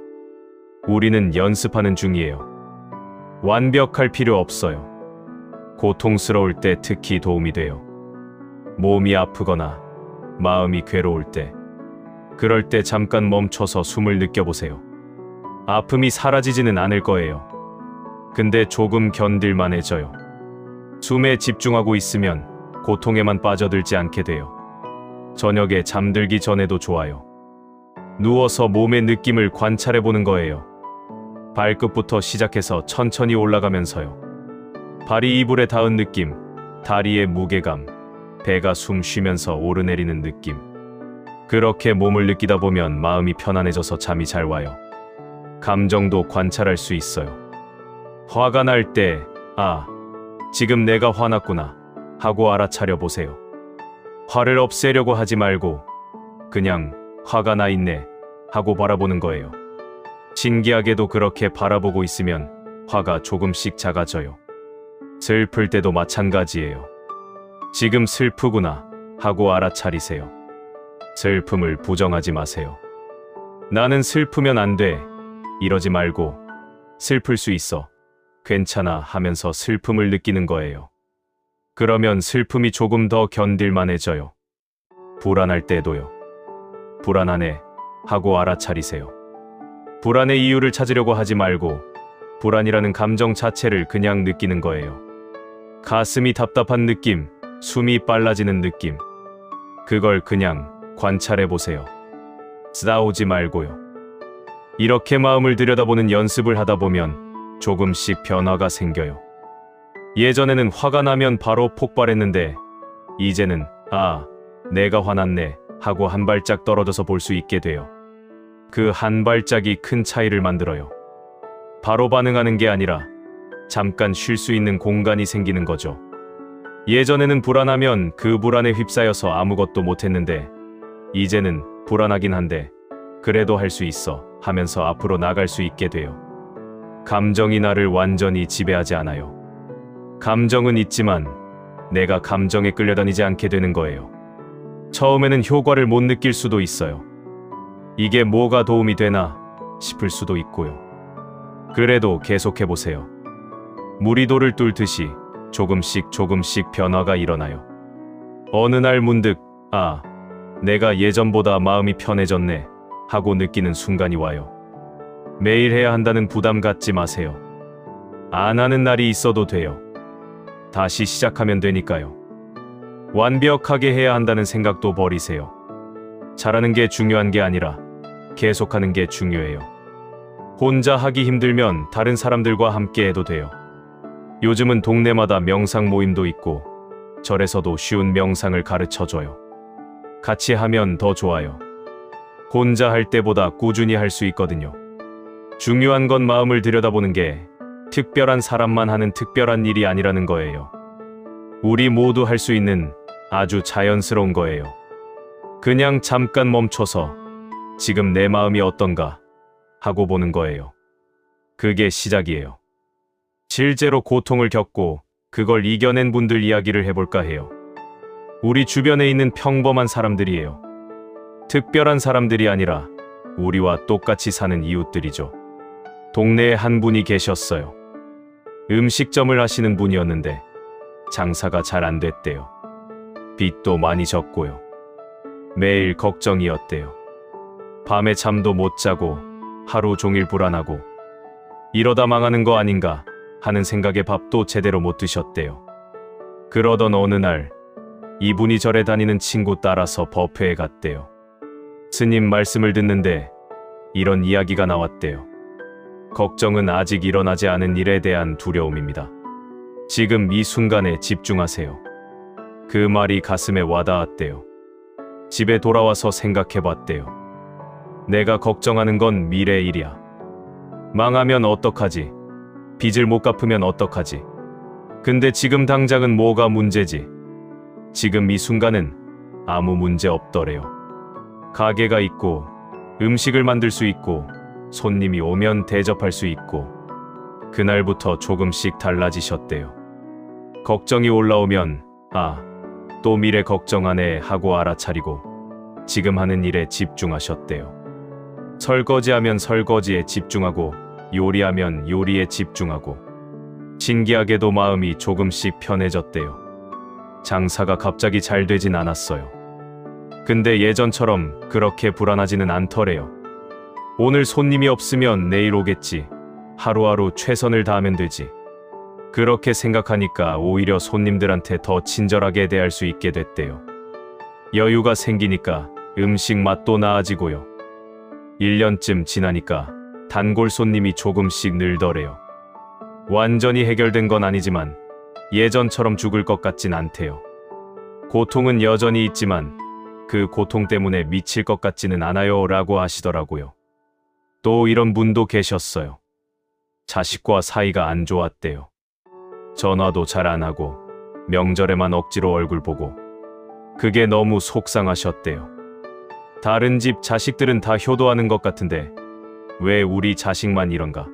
우리는 연습하는 중이에요. 완벽할 필요 없어요. 고통스러울 때 특히 도움이 돼요. 몸이 아프거나 마음이 괴로울 때, 그럴 때 잠깐 멈춰서 숨을 느껴보세요. 아픔이 사라지지는 않을 거예요. 근데 조금 견딜만해져요. 숨에 집중하고 있으면 고통에만 빠져들지 않게 돼요. 저녁에 잠들기 전에도 좋아요. 누워서 몸의 느낌을 관찰해 보는 거예요. 발끝부터 시작해서 천천히 올라가면서요. 발이 이불에 닿은 느낌, 다리의 무게감, 배가 숨 쉬면서 오르내리는 느낌. 그렇게 몸을 느끼다 보면 마음이 편안해져서 잠이 잘 와요. 감정도 관찰할 수 있어요. 화가 날 때, 아, 지금 내가 화났구나 하고 알아차려 보세요. 화를 없애려고 하지 말고 그냥 화가 나 있네 하고 바라보는 거예요. 신기하게도 그렇게 바라보고 있으면 화가 조금씩 작아져요. 슬플 때도 마찬가지예요. 지금 슬프구나 하고 알아차리세요. 슬픔을 부정하지 마세요. 나는 슬프면 안 돼. 이러지 말고 슬플 수 있어. 괜찮아 하면서 슬픔을 느끼는 거예요. 그러면 슬픔이 조금 더 견딜만해져요. 불안할 때도요. 불안하네 하고 알아차리세요. 불안의 이유를 찾으려고 하지 말고 불안이라는 감정 자체를 그냥 느끼는 거예요. 가슴이 답답한 느낌, 숨이 빨라지는 느낌. 그걸 그냥 관찰해 보세요. 싸우지 말고요. 이렇게 마음을 들여다보는 연습을 하다 보면 조금씩 변화가 생겨요. 예전에는 화가 나면 바로 폭발했는데 이제는 아, 내가 화났네 하고 한 발짝 떨어져서 볼 수 있게 돼요. 그 한 발짝이 큰 차이를 만들어요. 바로 반응하는 게 아니라 잠깐 쉴 수 있는 공간이 생기는 거죠. 예전에는 불안하면 그 불안에 휩싸여서 아무것도 못했는데 이제는 불안하긴 한데 그래도 할 수 있어 하면서 앞으로 나갈 수 있게 돼요. 감정이 나를 완전히 지배하지 않아요. 감정은 있지만 내가 감정에 끌려다니지 않게 되는 거예요. 처음에는 효과를 못 느낄 수도 있어요. 이게 뭐가 도움이 되나 싶을 수도 있고요. 그래도 계속해보세요. 물이 돌을 뚫듯이 조금씩 변화가 일어나요. 어느 날 문득 아, 내가 예전보다 마음이 편해졌네 하고 느끼는 순간이 와요. 매일 해야 한다는 부담 갖지 마세요. 안 하는 날이 있어도 돼요. 다시 시작하면 되니까요. 완벽하게 해야 한다는 생각도 버리세요. 잘하는 게 중요한 게 아니라 계속하는 게 중요해요. 혼자 하기 힘들면 다른 사람들과 함께 해도 돼요. 요즘은 동네마다 명상 모임도 있고 절에서도 쉬운 명상을 가르쳐줘요. 같이 하면 더 좋아요. 혼자 할 때보다 꾸준히 할 수 있거든요. 중요한 건 마음을 들여다보는 게 특별한 사람만 하는 특별한 일이 아니라는 거예요. 우리 모두 할 수 있는 아주 자연스러운 거예요. 그냥 잠깐 멈춰서 지금 내 마음이 어떤가 하고 보는 거예요. 그게 시작이에요. 실제로 고통을 겪고 그걸 이겨낸 분들 이야기를 해볼까 해요. 우리 주변에 있는 평범한 사람들이에요. 특별한 사람들이 아니라 우리와 똑같이 사는 이웃들이죠. 동네에 한 분이 계셨어요. 음식점을 하시는 분이었는데 장사가 잘 안 됐대요. 빚도 많이 졌고요. 매일 걱정이었대요. 밤에 잠도 못 자고 하루 종일 불안하고 이러다 망하는 거 아닌가 하는 생각에 밥도 제대로 못 드셨대요. 그러던 어느 날 이분이 절에 다니는 친구 따라서 법회에 갔대요. 스님 말씀을 듣는데 이런 이야기가 나왔대요. 걱정은 아직 일어나지 않은 일에 대한 두려움입니다. 지금 이 순간에 집중하세요. 그 말이 가슴에 와닿았대요. 집에 돌아와서 생각해봤대요. 내가 걱정하는 건 미래 일이야. 망하면 어떡하지? 빚을 못 갚으면 어떡하지? 근데 지금 당장은 뭐가 문제지? 지금 이 순간은 아무 문제 없더래요. 가게가 있고 음식을 만들 수 있고 손님이 오면 대접할 수 있고 그날부터 조금씩 달라지셨대요. 걱정이 올라오면 아, 또 미래 걱정하네 하고 알아차리고 지금 하는 일에 집중하셨대요. 설거지하면 설거지에 집중하고 요리하면 요리에 집중하고 신기하게도 마음이 조금씩 편해졌대요. 장사가 갑자기 잘 되진 않았어요. 근데 예전처럼 그렇게 불안하지는 않더래요. 오늘 손님이 없으면 내일 오겠지. 하루하루 최선을 다하면 되지. 그렇게 생각하니까 오히려 손님들한테 더 친절하게 대할 수 있게 됐대요. 여유가 생기니까 음식 맛도 나아지고요. 1년쯤 지나니까 단골 손님이 조금씩 늘더래요. 완전히 해결된 건 아니지만 예전처럼 죽을 것 같진 않대요. 고통은 여전히 있지만 그 고통 때문에 미칠 것 같지는 않아요 라고 하시더라고요. 또 이런 분도 계셨어요. 자식과 사이가 안 좋았대요. 전화도 잘 안 하고 명절에만 억지로 얼굴 보고 그게 너무 속상하셨대요. 다른 집 자식들은 다 효도하는 것 같은데 왜 우리 자식만 이런가?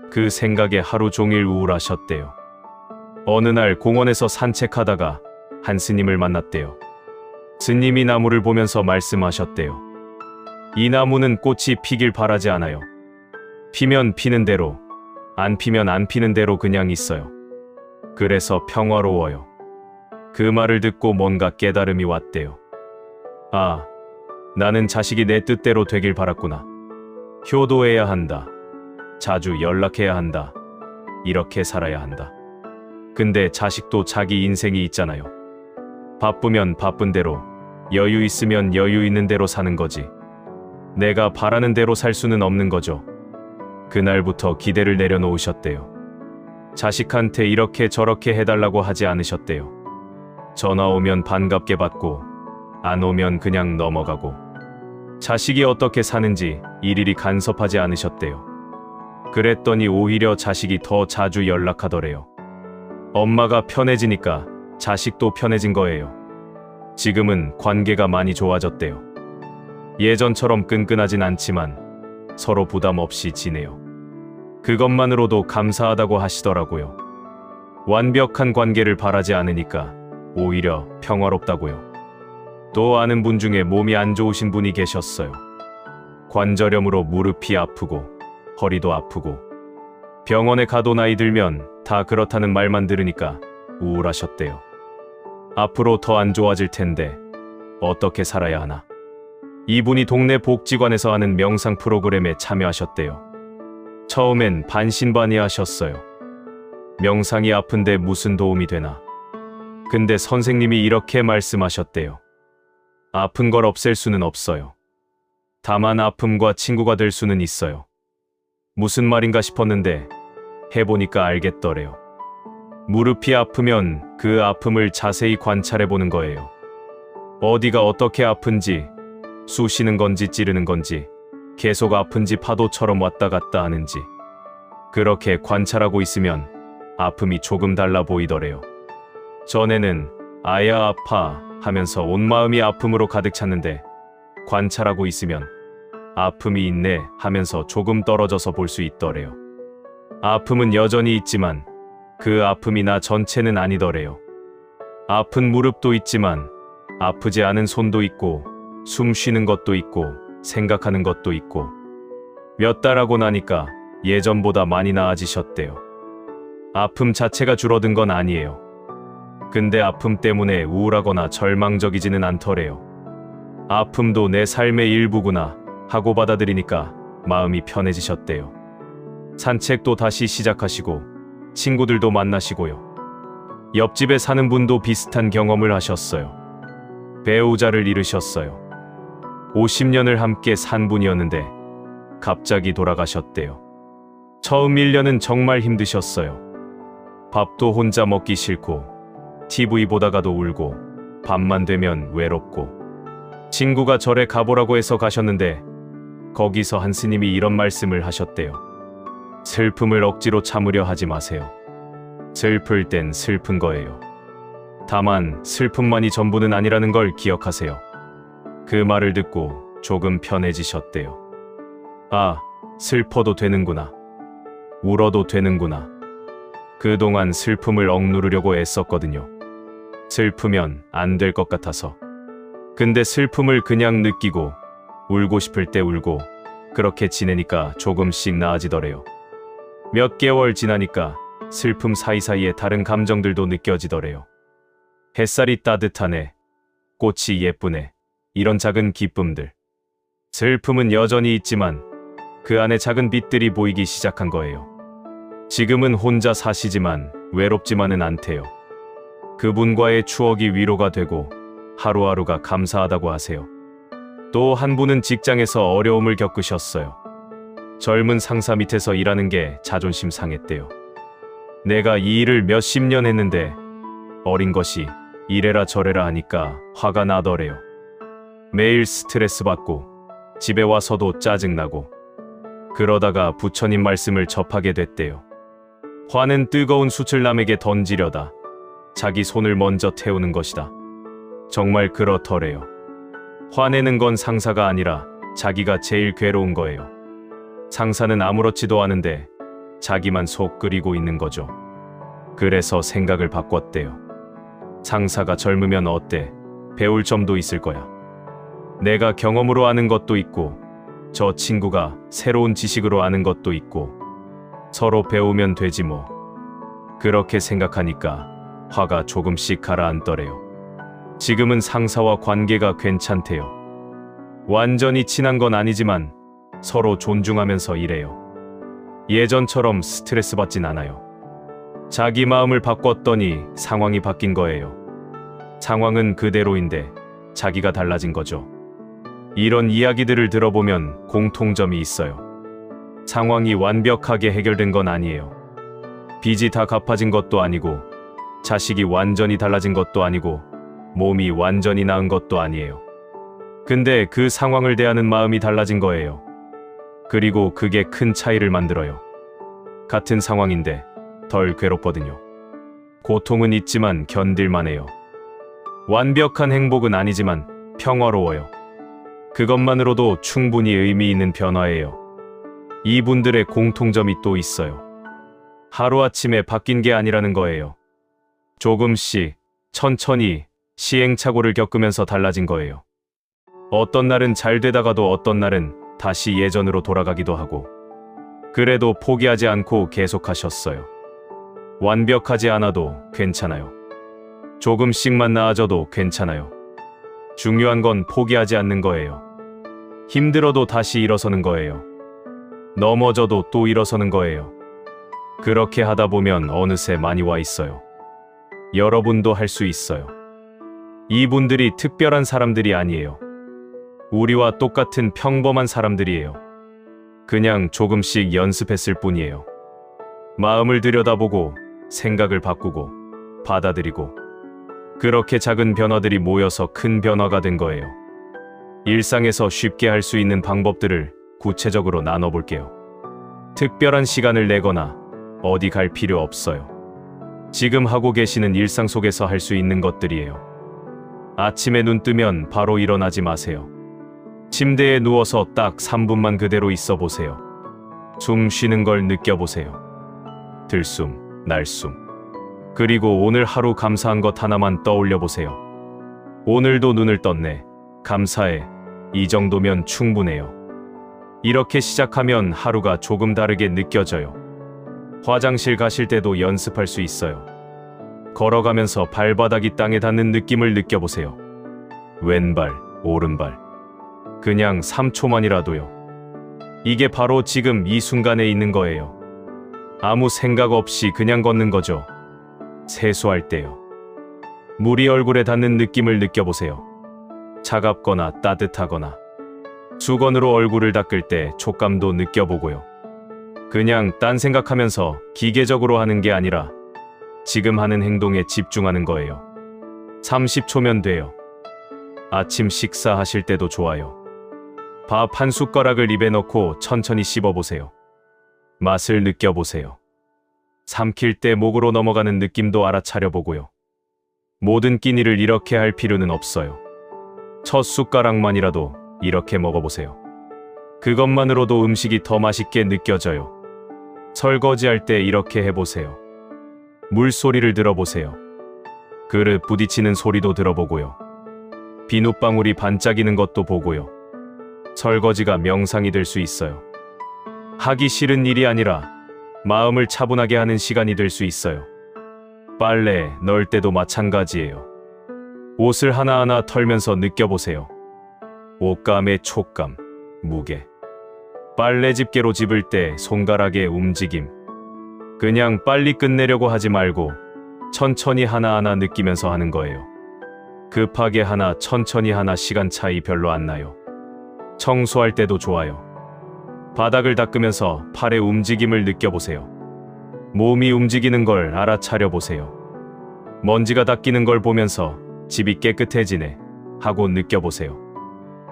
그 생각에 하루 종일 우울하셨대요. 어느 날 공원에서 산책하다가 한 스님을 만났대요. 스님이 나무를 보면서 말씀하셨대요. 이 나무는 꽃이 피길 바라지 않아요. 피면 피는 대로, 안 피면 안 피는 대로 그냥 있어요. 그래서 평화로워요. 그 말을 듣고 뭔가 깨달음이 왔대요. 아, 나는 자식이 내 뜻대로 되길 바랐구나. 효도해야 한다. 자주 연락해야 한다. 이렇게 살아야 한다. 근데 자식도 자기 인생이 있잖아요. 바쁘면 바쁜 대로, 여유 있으면 여유 있는 대로 사는 거지. 내가 바라는 대로 살 수는 없는 거죠. 그날부터 기대를 내려놓으셨대요. 자식한테 이렇게 저렇게 해달라고 하지 않으셨대요. 전화 오면 반갑게 받고 안 오면 그냥 넘어가고 자식이 어떻게 사는지 일일이 간섭하지 않으셨대요. 그랬더니 오히려 자식이 더 자주 연락하더래요. 엄마가 편해지니까 자식도 편해진 거예요. 지금은 관계가 많이 좋아졌대요. 예전처럼 끈끈하진 않지만 서로 부담 없이 지내요. 그것만으로도 감사하다고 하시더라고요. 완벽한 관계를 바라지 않으니까 오히려 평화롭다고요. 또 아는 분 중에 몸이 안 좋으신 분이 계셨어요. 관절염으로 무릎이 아프고 허리도 아프고 병원에 가도 나이 들면 다 그렇다는 말만 들으니까 우울하셨대요. 앞으로 더 안 좋아질 텐데 어떻게 살아야 하나. 이분이 동네 복지관에서 하는 명상 프로그램에 참여하셨대요. 처음엔 반신반의하셨어요. 명상이 아픈데 무슨 도움이 되나. 근데 선생님이 이렇게 말씀하셨대요. 아픈 걸 없앨 수는 없어요. 다만 아픔과 친구가 될 수는 있어요. 무슨 말인가 싶었는데 해보니까 알겠더래요. 무릎이 아프면 그 아픔을 자세히 관찰해 보는 거예요. 어디가 어떻게 아픈지, 쑤시는 건지 찌르는 건지, 계속 아픈지 파도처럼 왔다 갔다 하는지 그렇게 관찰하고 있으면 아픔이 조금 달라 보이더래요. 전에는 아야 아파 하면서 온 마음이 아픔으로 가득 찼는데 관찰하고 있으면 아픔이 있네 하면서 조금 떨어져서 볼 수 있더래요. 아픔은 여전히 있지만 그 아픔이 나 전체는 아니더래요. 아픈 무릎도 있지만 아프지 않은 손도 있고 숨 쉬는 것도 있고 생각하는 것도 있고 몇 달 하고 나니까 예전보다 많이 나아지셨대요. 아픔 자체가 줄어든 건 아니에요. 근데 아픔 때문에 우울하거나 절망적이지는 않더래요. 아픔도 내 삶의 일부구나 하고 받아들이니까 마음이 편해지셨대요. 산책도 다시 시작하시고 친구들도 만나시고요. 옆집에 사는 분도 비슷한 경험을 하셨어요. 배우자를 잃으셨어요. 50년을 함께 산 분이었는데 갑자기 돌아가셨대요. 처음 1년은 정말 힘드셨어요. 밥도 혼자 먹기 싫고 TV 보다가도 울고 밤만 되면 외롭고 친구가 절에 가보라고 해서 가셨는데 거기서 한 스님이 이런 말씀을 하셨대요. 슬픔을 억지로 참으려 하지 마세요. 슬플 땐 슬픈 거예요. 다만 슬픔만이 전부는 아니라는 걸 기억하세요. 그 말을 듣고 조금 편해지셨대요. 아, 슬퍼도 되는구나. 울어도 되는구나. 그동안 슬픔을 억누르려고 애썼거든요. 슬프면 안 될 것 같아서. 근데 슬픔을 그냥 느끼고 울고 싶을 때 울고 그렇게 지내니까 조금씩 나아지더래요. 몇 개월 지나니까 슬픔 사이사이에 다른 감정들도 느껴지더래요. 햇살이 따뜻하네. 꽃이 예쁘네. 이런 작은 기쁨들. 슬픔은 여전히 있지만 그 안에 작은 빛들이 보이기 시작한 거예요. 지금은 혼자 사시지만 외롭지만은 않대요. 그분과의 추억이 위로가 되고 하루하루가 감사하다고 하세요. 또 한 분은 직장에서 어려움을 겪으셨어요. 젊은 상사 밑에서 일하는 게 자존심 상했대요. 내가 이 일을 몇십 년 했는데 어린 것이 이래라 저래라 하니까 화가 나더래요. 매일 스트레스 받고 집에 와서도 짜증나고 그러다가 부처님 말씀을 접하게 됐대요. 화는 뜨거운 숯을 남에게 던지려다 자기 손을 먼저 태우는 것이다. 정말 그렇더래요. 화내는 건 상사가 아니라 자기가 제일 괴로운 거예요. 상사는 아무렇지도 않은데 자기만 속 끓이고 있는 거죠. 그래서 생각을 바꿨대요. 상사가 젊으면 어때? 배울 점도 있을 거야. 내가 경험으로 아는 것도 있고 저 친구가 새로운 지식으로 아는 것도 있고 서로 배우면 되지 뭐. 그렇게 생각하니까 화가 조금씩 가라앉더래요. 지금은 상사와 관계가 괜찮대요. 완전히 친한 건 아니지만 서로 존중하면서 일해요. 예전처럼 스트레스 받진 않아요. 자기 마음을 바꿨더니 상황이 바뀐 거예요. 상황은 그대로인데 자기가 달라진 거죠. 이런 이야기들을 들어보면 공통점이 있어요. 상황이 완벽하게 해결된 건 아니에요. 빚이 다 갚아진 것도 아니고 자식이 완전히 달라진 것도 아니고 몸이 완전히 나은 것도 아니에요. 근데 그 상황을 대하는 마음이 달라진 거예요. 그리고 그게 큰 차이를 만들어요. 같은 상황인데 덜 괴롭거든요. 고통은 있지만 견딜만 해요. 완벽한 행복은 아니지만 평화로워요. 그것만으로도 충분히 의미 있는 변화예요. 이분들의 공통점이 또 있어요. 하루아침에 바뀐 게 아니라는 거예요. 조금씩 천천히 시행착오를 겪으면서 달라진 거예요. 어떤 날은 잘 되다가도 어떤 날은 다시 예전으로 돌아가기도 하고 그래도 포기하지 않고 계속하셨어요. 완벽하지 않아도 괜찮아요. 조금씩만 나아져도 괜찮아요. 중요한 건 포기하지 않는 거예요. 힘들어도 다시 일어서는 거예요. 넘어져도 또 일어서는 거예요. 그렇게 하다 보면 어느새 많이 와 있어요. 여러분도 할 수 있어요. 이분들이 특별한 사람들이 아니에요. 우리와 똑같은 평범한 사람들이에요. 그냥 조금씩 연습했을 뿐이에요. 마음을 들여다보고 생각을 바꾸고 받아들이고 그렇게 작은 변화들이 모여서 큰 변화가 된 거예요. 일상에서 쉽게 할 수 있는 방법들을 구체적으로 나눠볼게요. 특별한 시간을 내거나 어디 갈 필요 없어요. 지금 하고 계시는 일상 속에서 할 수 있는 것들이에요. 아침에 눈 뜨면 바로 일어나지 마세요. 침대에 누워서 딱 3분만 그대로 있어 보세요. 숨 쉬는 걸 느껴보세요. 들숨, 날숨. 그리고 오늘 하루 감사한 것 하나만 떠올려 보세요. 오늘도 눈을 떴네. 감사해. 이 정도면 충분해요. 이렇게 시작하면 하루가 조금 다르게 느껴져요. 화장실 가실 때도 연습할 수 있어요. 걸어가면서 발바닥이 땅에 닿는 느낌을 느껴보세요. 왼발, 오른발. 그냥 3초만이라도요. 이게 바로 지금 이 순간에 있는 거예요. 아무 생각 없이 그냥 걷는 거죠. 세수할 때요. 물이 얼굴에 닿는 느낌을 느껴보세요. 차갑거나 따뜻하거나. 수건으로 얼굴을 닦을 때 촉감도 느껴보고요. 그냥 딴 생각하면서 기계적으로 하는 게 아니라 지금 하는 행동에 집중하는 거예요. 30초면 돼요. 아침 식사하실 때도 좋아요. 밥 한 숟가락을 입에 넣고 천천히 씹어보세요. 맛을 느껴보세요. 삼킬 때 목으로 넘어가는 느낌도 알아차려보고요. 모든 끼니를 이렇게 할 필요는 없어요. 첫 숟가락만이라도 이렇게 먹어보세요. 그것만으로도 음식이 더 맛있게 느껴져요. 설거지할 때 이렇게 해보세요. 물소리를 들어보세요. 그릇 부딪히는 소리도 들어보고요. 비눗방울이 반짝이는 것도 보고요. 설거지가 명상이 될 수 있어요. 하기 싫은 일이 아니라 마음을 차분하게 하는 시간이 될 수 있어요. 빨래 넣을 때도 마찬가지예요. 옷을 하나하나 털면서 느껴보세요. 옷감의 촉감, 무게. 빨래 집게로 집을 때 손가락의 움직임. 그냥 빨리 끝내려고 하지 말고 천천히 하나하나 느끼면서 하는 거예요. 급하게 하나 천천히 하나 시간 차이 별로 안 나요. 청소할 때도 좋아요. 바닥을 닦으면서 팔의 움직임을 느껴보세요. 몸이 움직이는 걸 알아차려 보세요. 먼지가 닦이는 걸 보면서 집이 깨끗해지네 하고 느껴보세요.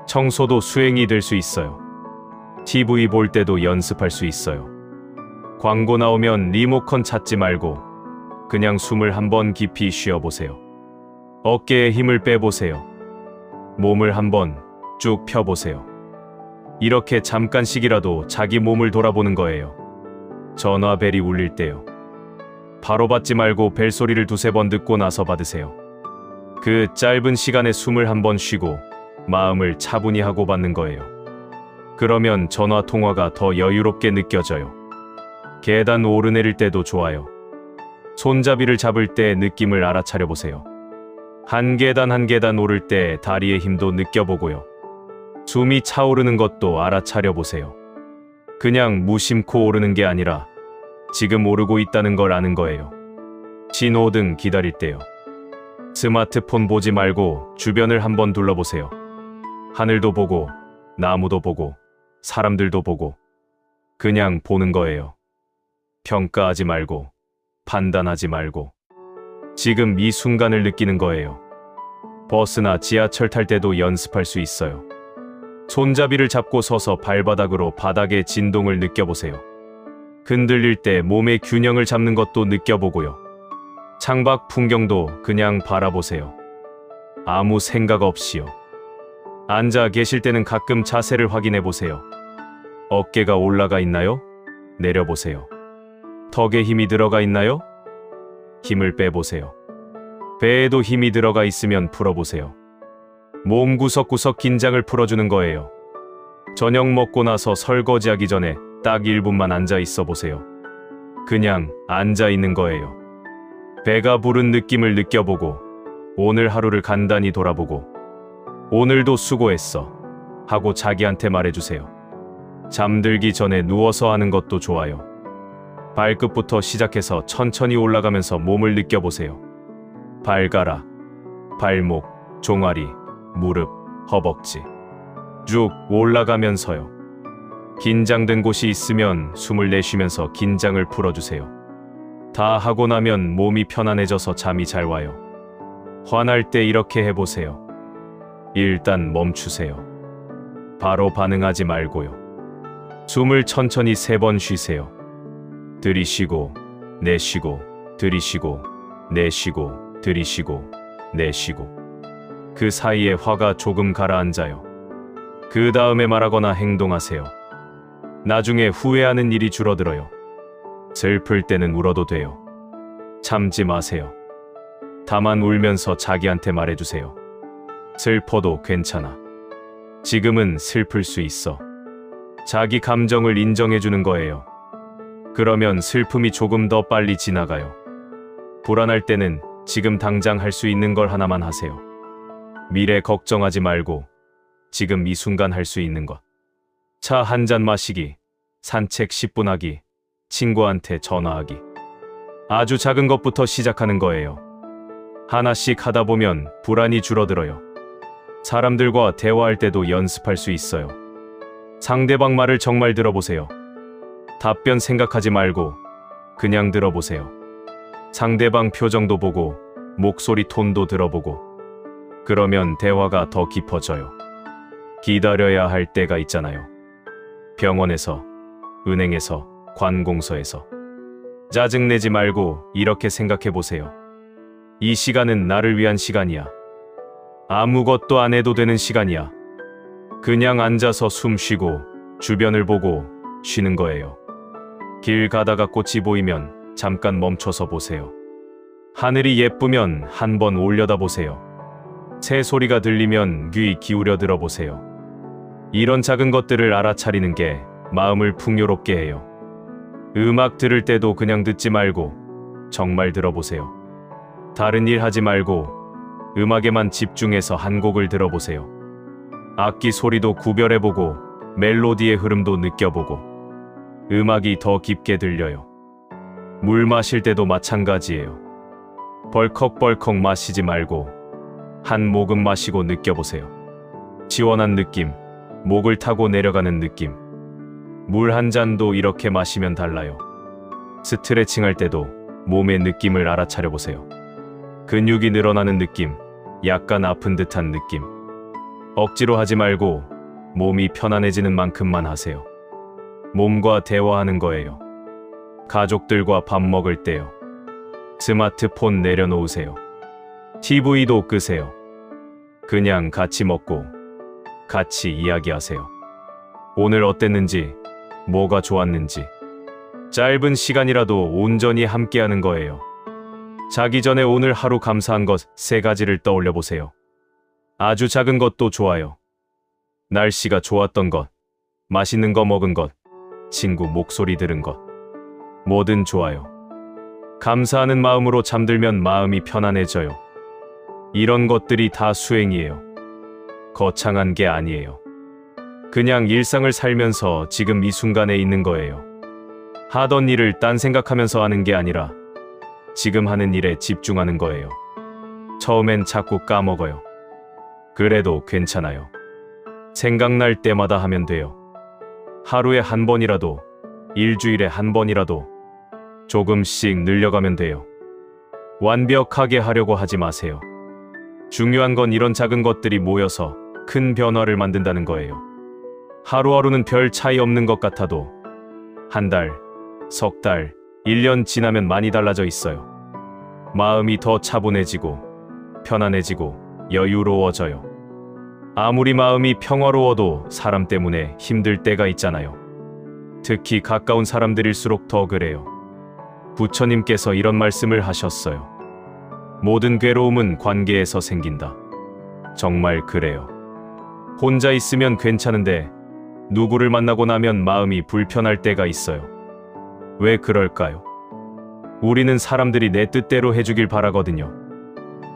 청소도 수행이 될 수 있어요. TV 볼 때도 연습할 수 있어요. 광고 나오면 리모컨 찾지 말고 그냥 숨을 한번 깊이 쉬어보세요. 어깨에 힘을 빼보세요. 몸을 한번 쭉 펴보세요. 이렇게 잠깐씩이라도 자기 몸을 돌아보는 거예요. 전화벨이 울릴 때요. 바로 받지 말고 벨소리를 두세 번 듣고 나서 받으세요. 그 짧은 시간에 숨을 한번 쉬고 마음을 차분히 하고 받는 거예요. 그러면 전화 통화가 더 여유롭게 느껴져요. 계단 오르내릴 때도 좋아요. 손잡이를 잡을 때 느낌을 알아차려 보세요. 한 계단 한 계단 오를 때 다리의 힘도 느껴보고요. 숨이 차오르는 것도 알아차려 보세요. 그냥 무심코 오르는 게 아니라 지금 오르고 있다는 걸 아는 거예요. 신호등 기다릴 때요. 스마트폰 보지 말고 주변을 한번 둘러보세요. 하늘도 보고 나무도 보고 사람들도 보고 그냥 보는 거예요. 평가하지 말고 판단하지 말고 지금 이 순간을 느끼는 거예요. 버스나 지하철 탈 때도 연습할 수 있어요. 손잡이를 잡고 서서 발바닥으로 바닥의 진동을 느껴보세요. 흔들릴 때 몸의 균형을 잡는 것도 느껴보고요. 창밖 풍경도 그냥 바라보세요. 아무 생각 없이요. 앉아 계실 때는 가끔 자세를 확인해 보세요. 어깨가 올라가 있나요? 내려보세요. 턱에 힘이 들어가 있나요? 힘을 빼보세요. 배에도 힘이 들어가 있으면 풀어보세요. 몸 구석구석 긴장을 풀어주는 거예요. 저녁 먹고 나서 설거지하기 전에 딱 1분만 앉아 있어 보세요. 그냥 앉아 있는 거예요. 배가 부른 느낌을 느껴보고 오늘 하루를 간단히 돌아보고 오늘도 수고했어 하고 자기한테 말해주세요. 잠들기 전에 누워서 하는 것도 좋아요. 발끝부터 시작해서 천천히 올라가면서 몸을 느껴보세요. 발가락, 발목, 종아리, 무릎, 허벅지 쭉 올라가면서요. 긴장된 곳이 있으면 숨을 내쉬면서 긴장을 풀어주세요. 다 하고 나면 몸이 편안해져서 잠이 잘 와요. 화날 때 이렇게 해보세요. 일단 멈추세요. 바로 반응하지 말고요. 숨을 천천히 3번 쉬세요. 들이쉬고 내쉬고 들이쉬고 내쉬고 들이쉬고 내쉬고 그 사이에 화가 조금 가라앉아요. 그 다음에 말하거나 행동하세요. 나중에 후회하는 일이 줄어들어요. 슬플 때는 울어도 돼요. 참지 마세요. 다만 울면서 자기한테 말해주세요. 슬퍼도 괜찮아. 지금은 슬플 수 있어. 자기 감정을 인정해주는 거예요. 그러면 슬픔이 조금 더 빨리 지나가요. 불안할 때는 지금 당장 할 수 있는 걸 하나만 하세요. 미래 걱정하지 말고 지금 이 순간 할 수 있는 것. 차 한 잔 마시기, 산책 10분 하기, 친구한테 전화하기. 아주 작은 것부터 시작하는 거예요. 하나씩 하다 보면 불안이 줄어들어요. 사람들과 대화할 때도 연습할 수 있어요. 상대방 말을 정말 들어보세요. 답변 생각하지 말고 그냥 들어보세요. 상대방 표정도 보고 목소리 톤도 들어보고 그러면 대화가 더 깊어져요. 기다려야 할 때가 있잖아요. 병원에서, 은행에서, 관공서에서. 짜증내지 말고 이렇게 생각해 보세요. 이 시간은 나를 위한 시간이야. 아무것도 안 해도 되는 시간이야. 그냥 앉아서 숨 쉬고 주변을 보고 쉬는 거예요. 길 가다가 꽃이 보이면 잠깐 멈춰서 보세요. 하늘이 예쁘면 한번 올려다 보세요. 새 소리가 들리면 귀 기울여 들어보세요. 이런 작은 것들을 알아차리는 게 마음을 풍요롭게 해요. 음악 들을 때도 그냥 듣지 말고 정말 들어보세요. 다른 일 하지 말고 음악에만 집중해서 한 곡을 들어보세요. 악기 소리도 구별해보고 멜로디의 흐름도 느껴보고 음악이 더 깊게 들려요. 물 마실 때도 마찬가지예요. 벌컥벌컥 마시지 말고 한 모금 마시고 느껴보세요. 시원한 느낌, 목을 타고 내려가는 느낌. 물 한 잔도 이렇게 마시면 달라요. 스트레칭 할 때도 몸의 느낌을 알아차려 보세요. 근육이 늘어나는 느낌, 약간 아픈 듯한 느낌. 억지로 하지 말고 몸이 편안해지는 만큼만 하세요. 몸과 대화하는 거예요. 가족들과 밥 먹을 때요. 스마트폰 내려놓으세요. TV도 끄세요. 그냥 같이 먹고 같이 이야기하세요. 오늘 어땠는지, 뭐가 좋았는지. 짧은 시간이라도 온전히 함께하는 거예요. 자기 전에 오늘 하루 감사한 것 3가지를 떠올려 보세요. 아주 작은 것도 좋아요. 날씨가 좋았던 것, 맛있는 거 먹은 것, 친구 목소리 들은 것. 뭐든 좋아요. 감사하는 마음으로 잠들면 마음이 편안해져요. 이런 것들이 다 수행이에요. 거창한 게 아니에요. 그냥 일상을 살면서 지금 이 순간에 있는 거예요. 하던 일을 딴 생각하면서 하는 게 아니라 지금 하는 일에 집중하는 거예요. 처음엔 자꾸 까먹어요. 그래도 괜찮아요. 생각날 때마다 하면 돼요. 하루에 한 번이라도, 일주일에 한 번이라도 조금씩 늘려가면 돼요. 완벽하게 하려고 하지 마세요. 중요한 건 이런 작은 것들이 모여서 큰 변화를 만든다는 거예요. 하루하루는 별 차이 없는 것 같아도 한 달, 석 달, 1년 지나면 많이 달라져 있어요. 마음이 더 차분해지고 편안해지고 여유로워져요. 아무리 마음이 평화로워도 사람 때문에 힘들 때가 있잖아요. 특히 가까운 사람들일수록 더 그래요. 부처님께서 이런 말씀을 하셨어요. 모든 괴로움은 관계에서 생긴다. 정말 그래요. 혼자 있으면 괜찮은데 누구를 만나고 나면 마음이 불편할 때가 있어요. 왜 그럴까요? 우리는 사람들이 내 뜻대로 해주길 바라거든요.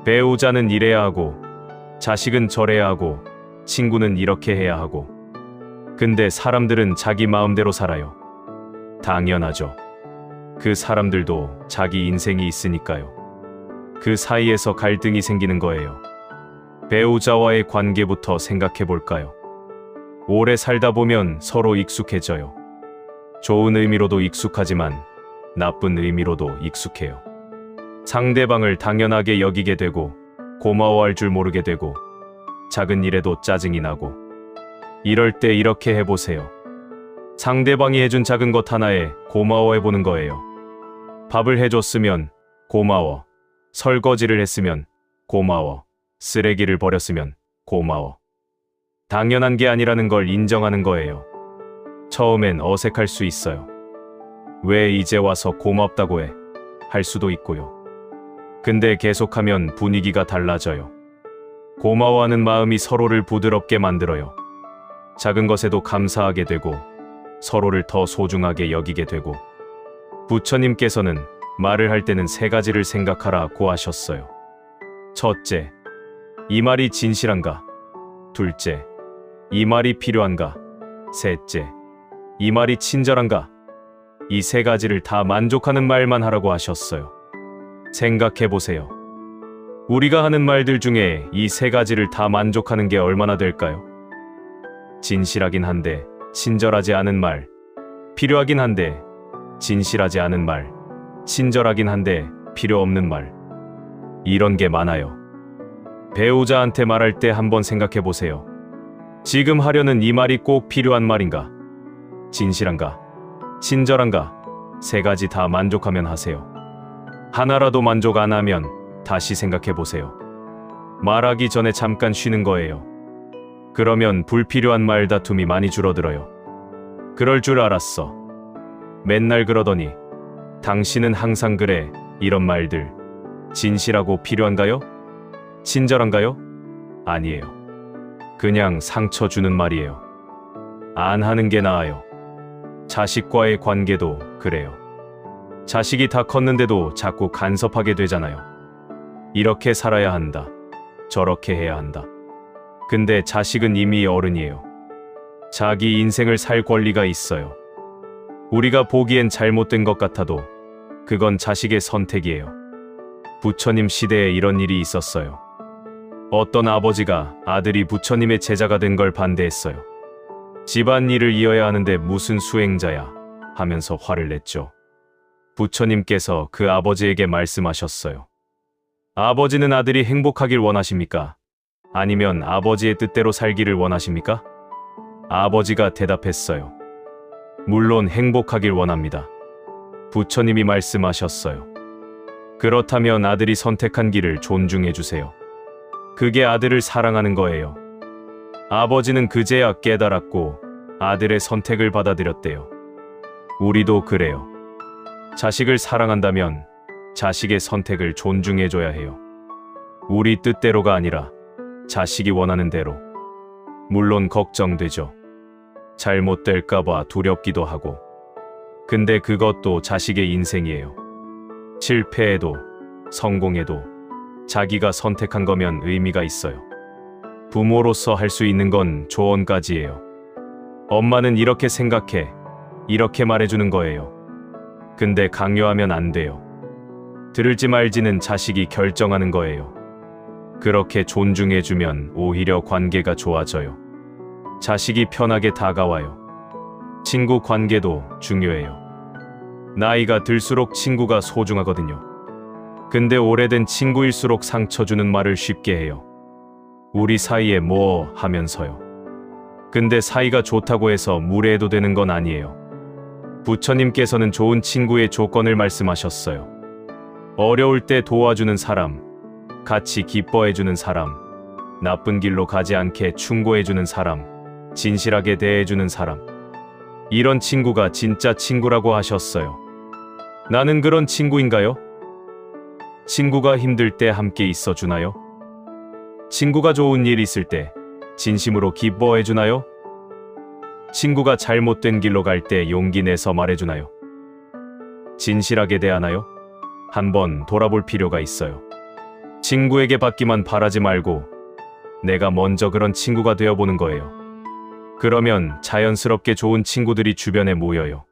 배우자는 이래야 하고, 자식은 저래야 하고, 친구는 이렇게 해야 하고. 근데 사람들은 자기 마음대로 살아요. 당연하죠. 그 사람들도 자기 인생이 있으니까요. 그 사이에서 갈등이 생기는 거예요. 배우자와의 관계부터 생각해 볼까요? 오래 살다 보면 서로 익숙해져요. 좋은 의미로도 익숙하지만 나쁜 의미로도 익숙해요. 상대방을 당연하게 여기게 되고 고마워할 줄 모르게 되고 작은 일에도 짜증이 나고. 이럴 때 이렇게 해보세요. 상대방이 해준 작은 것 하나에 고마워해보는 거예요. 밥을 해줬으면 고마워. 설거지를 했으면 고마워. 쓰레기를 버렸으면 고마워. 당연한 게 아니라는 걸 인정하는 거예요. 처음엔 어색할 수 있어요. 왜 이제 와서 고맙다고 해? 할 수도 있고요. 근데 계속하면 분위기가 달라져요. 고마워하는 마음이 서로를 부드럽게 만들어요. 작은 것에도 감사하게 되고 서로를 더 소중하게 여기게 되고. 부처님께서는 말을 할 때는 3가지를 생각하라고 하셨어요. 첫째, 이 말이 진실한가? 둘째, 이 말이 필요한가? 셋째, 이 말이 친절한가? 이 3가지를 다 만족하는 말만 하라고 하셨어요. 생각해보세요. 우리가 하는 말들 중에 이 3가지를 다 만족하는 게 얼마나 될까요? 진실하긴 한데 친절하지 않은 말, 필요하긴 한데 진실하지 않은 말, 친절하긴 한데 필요 없는 말. 이런 게 많아요. 배우자한테 말할 때 한번 생각해보세요. 지금 하려는 이 말이 꼭 필요한 말인가? 진실한가? 친절한가? 3가지 다 만족하면 하세요. 하나라도 만족 안 하면 다시 생각해보세요. 말하기 전에 잠깐 쉬는 거예요. 그러면 불필요한 말 다툼이 많이 줄어들어요. 그럴 줄 알았어. 맨날 그러더니 당신은 항상 그래. 이런 말들 진실하고 필요한가요? 친절한가요? 아니에요. 그냥 상처 주는 말이에요. 안 하는 게 나아요. 자식과의 관계도 그래요. 자식이 다 컸는데도 자꾸 간섭하게 되잖아요. 이렇게 살아야 한다. 저렇게 해야 한다. 근데 자식은 이미 어른이에요. 자기 인생을 살 권리가 있어요. 우리가 보기엔 잘못된 것 같아도 그건 자식의 선택이에요. 부처님 시대에 이런 일이 있었어요. 어떤 아버지가 아들이 부처님의 제자가 된 걸 반대했어요. 집안일을 이어야 하는데 무슨 수행자야 하면서 화를 냈죠. 부처님께서 그 아버지에게 말씀하셨어요. 아버지는 아들이 행복하길 원하십니까? 아니면 아버지의 뜻대로 살기를 원하십니까? 아버지가 대답했어요. 물론 행복하길 원합니다. 부처님이 말씀하셨어요. 그렇다면 아들이 선택한 길을 존중해 주세요. 그게 아들을 사랑하는 거예요. 아버지는 그제야 깨달았고 아들의 선택을 받아들였대요. 우리도 그래요. 자식을 사랑한다면 자식의 선택을 존중해 줘야 해요. 우리 뜻대로가 아니라 자식이 원하는 대로. 물론 걱정되죠. 잘못될까봐 두렵기도 하고. 근데 그것도 자식의 인생이에요. 실패해도 성공해도 자기가 선택한 거면 의미가 있어요. 부모로서 할 수 있는 건 조언까지예요. 엄마는 이렇게 생각해. 이렇게 말해주는 거예요. 근데 강요하면 안 돼요. 들을지 말지는 자식이 결정하는 거예요. 그렇게 존중해주면 오히려 관계가 좋아져요. 자식이 편하게 다가와요. 친구 관계도 중요해요. 나이가 들수록 친구가 소중하거든요. 근데 오래된 친구일수록 상처 주는 말을 쉽게 해요. 우리 사이에 뭐 하면서요. 근데 사이가 좋다고 해서 무례해도 되는 건 아니에요. 부처님께서는 좋은 친구의 조건을 말씀하셨어요. 어려울 때 도와주는 사람, 같이 기뻐해주는 사람, 나쁜 길로 가지 않게 충고해주는 사람, 진실하게 대해주는 사람. 이런 친구가 진짜 친구라고 하셨어요. 나는 그런 친구인가요? 친구가 힘들 때 함께 있어주나요? 친구가 좋은 일 있을 때 진심으로 기뻐해주나요? 친구가 잘못된 길로 갈 때 용기 내서 말해주나요? 진실하게 대하나요? 한번 돌아볼 필요가 있어요. 친구에게 받기만 바라지 말고 내가 먼저 그런 친구가 되어보는 거예요. 그러면 자연스럽게 좋은 친구들이 주변에 모여요.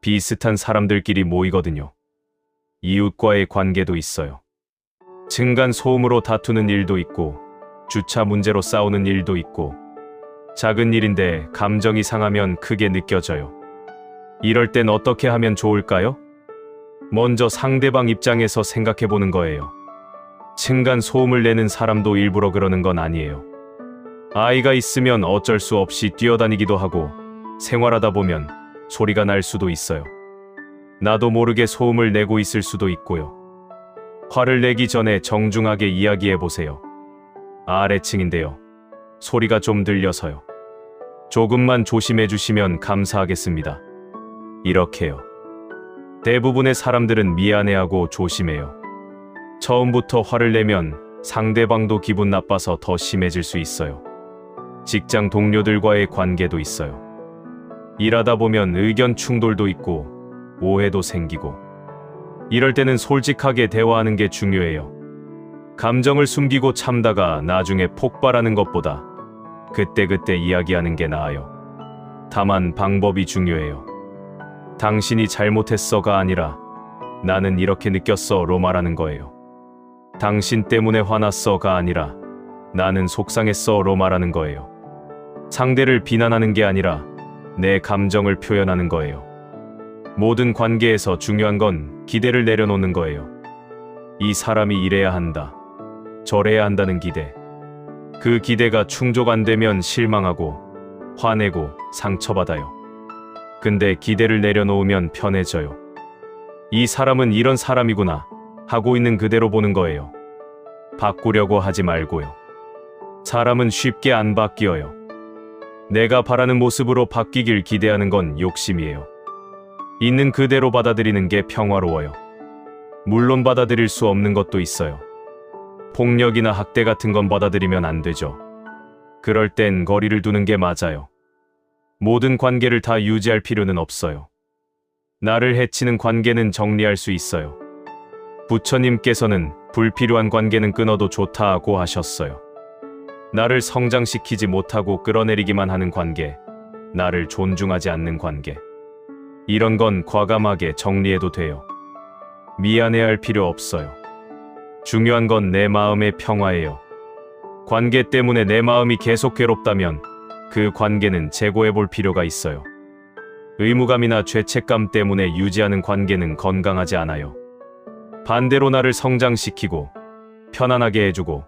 비슷한 사람들끼리 모이거든요. 이웃과의 관계도 있어요. 층간 소음으로 다투는 일도 있고 주차 문제로 싸우는 일도 있고 작은 일인데 감정이 상하면 크게 느껴져요. 이럴 땐 어떻게 하면 좋을까요? 먼저 상대방 입장에서 생각해 보는 거예요. 층간 소음을 내는 사람도 일부러 그러는 건 아니에요. 아이가 있으면 어쩔 수 없이 뛰어다니기도 하고 생활하다 보면 소리가 날 수도 있어요. 나도 모르게 소음을 내고 있을 수도 있고요. 화를 내기 전에 정중하게 이야기해 보세요. 아래층인데요. 소리가 좀 들려서요. 조금만 조심해 주시면 감사하겠습니다. 이렇게요. 대부분의 사람들은 미안해하고 조심해요. 처음부터 화를 내면 상대방도 기분 나빠서 더 심해질 수 있어요. 직장 동료들과의 관계도 있어요. 일하다 보면 의견 충돌도 있고 오해도 생기고 이럴 때는 솔직하게 대화하는 게 중요해요. 감정을 숨기고 참다가 나중에 폭발하는 것보다 그때그때 이야기하는 게 나아요. 다만 방법이 중요해요. 당신이 잘못했어가 아니라 나는 이렇게 느꼈어로 말하는 거예요. 당신 때문에 화났어가 아니라 나는 속상했어로 말하는 거예요. 상대를 비난하는 게 아니라 내 감정을 표현하는 거예요. 모든 관계에서 중요한 건 기대를 내려놓는 거예요. 이 사람이 이래야 한다. 저래야 한다는 기대. 그 기대가 충족 안 되면 실망하고 화내고 상처받아요. 근데 기대를 내려놓으면 편해져요. 이 사람은 이런 사람이구나 하고 있는 그대로 보는 거예요. 바꾸려고 하지 말고요. 사람은 쉽게 안 바뀌어요. 내가 바라는 모습으로 바뀌길 기대하는 건 욕심이에요. 있는 그대로 받아들이는 게 평화로워요. 물론 받아들일 수 없는 것도 있어요. 폭력이나 학대 같은 건 받아들이면 안 되죠. 그럴 땐 거리를 두는 게 맞아요. 모든 관계를 다 유지할 필요는 없어요. 나를 해치는 관계는 정리할 수 있어요. 부처님께서는 불필요한 관계는 끊어도 좋다고 하셨어요. 나를 성장시키지 못하고 끌어내리기만 하는 관계, 나를 존중하지 않는 관계. 이런 건 과감하게 정리해도 돼요. 미안해할 필요 없어요. 중요한 건 내 마음의 평화예요. 관계 때문에 내 마음이 계속 괴롭다면 그 관계는 재고해 볼 필요가 있어요. 의무감이나 죄책감 때문에 유지하는 관계는 건강하지 않아요. 반대로 나를 성장시키고 편안하게 해주고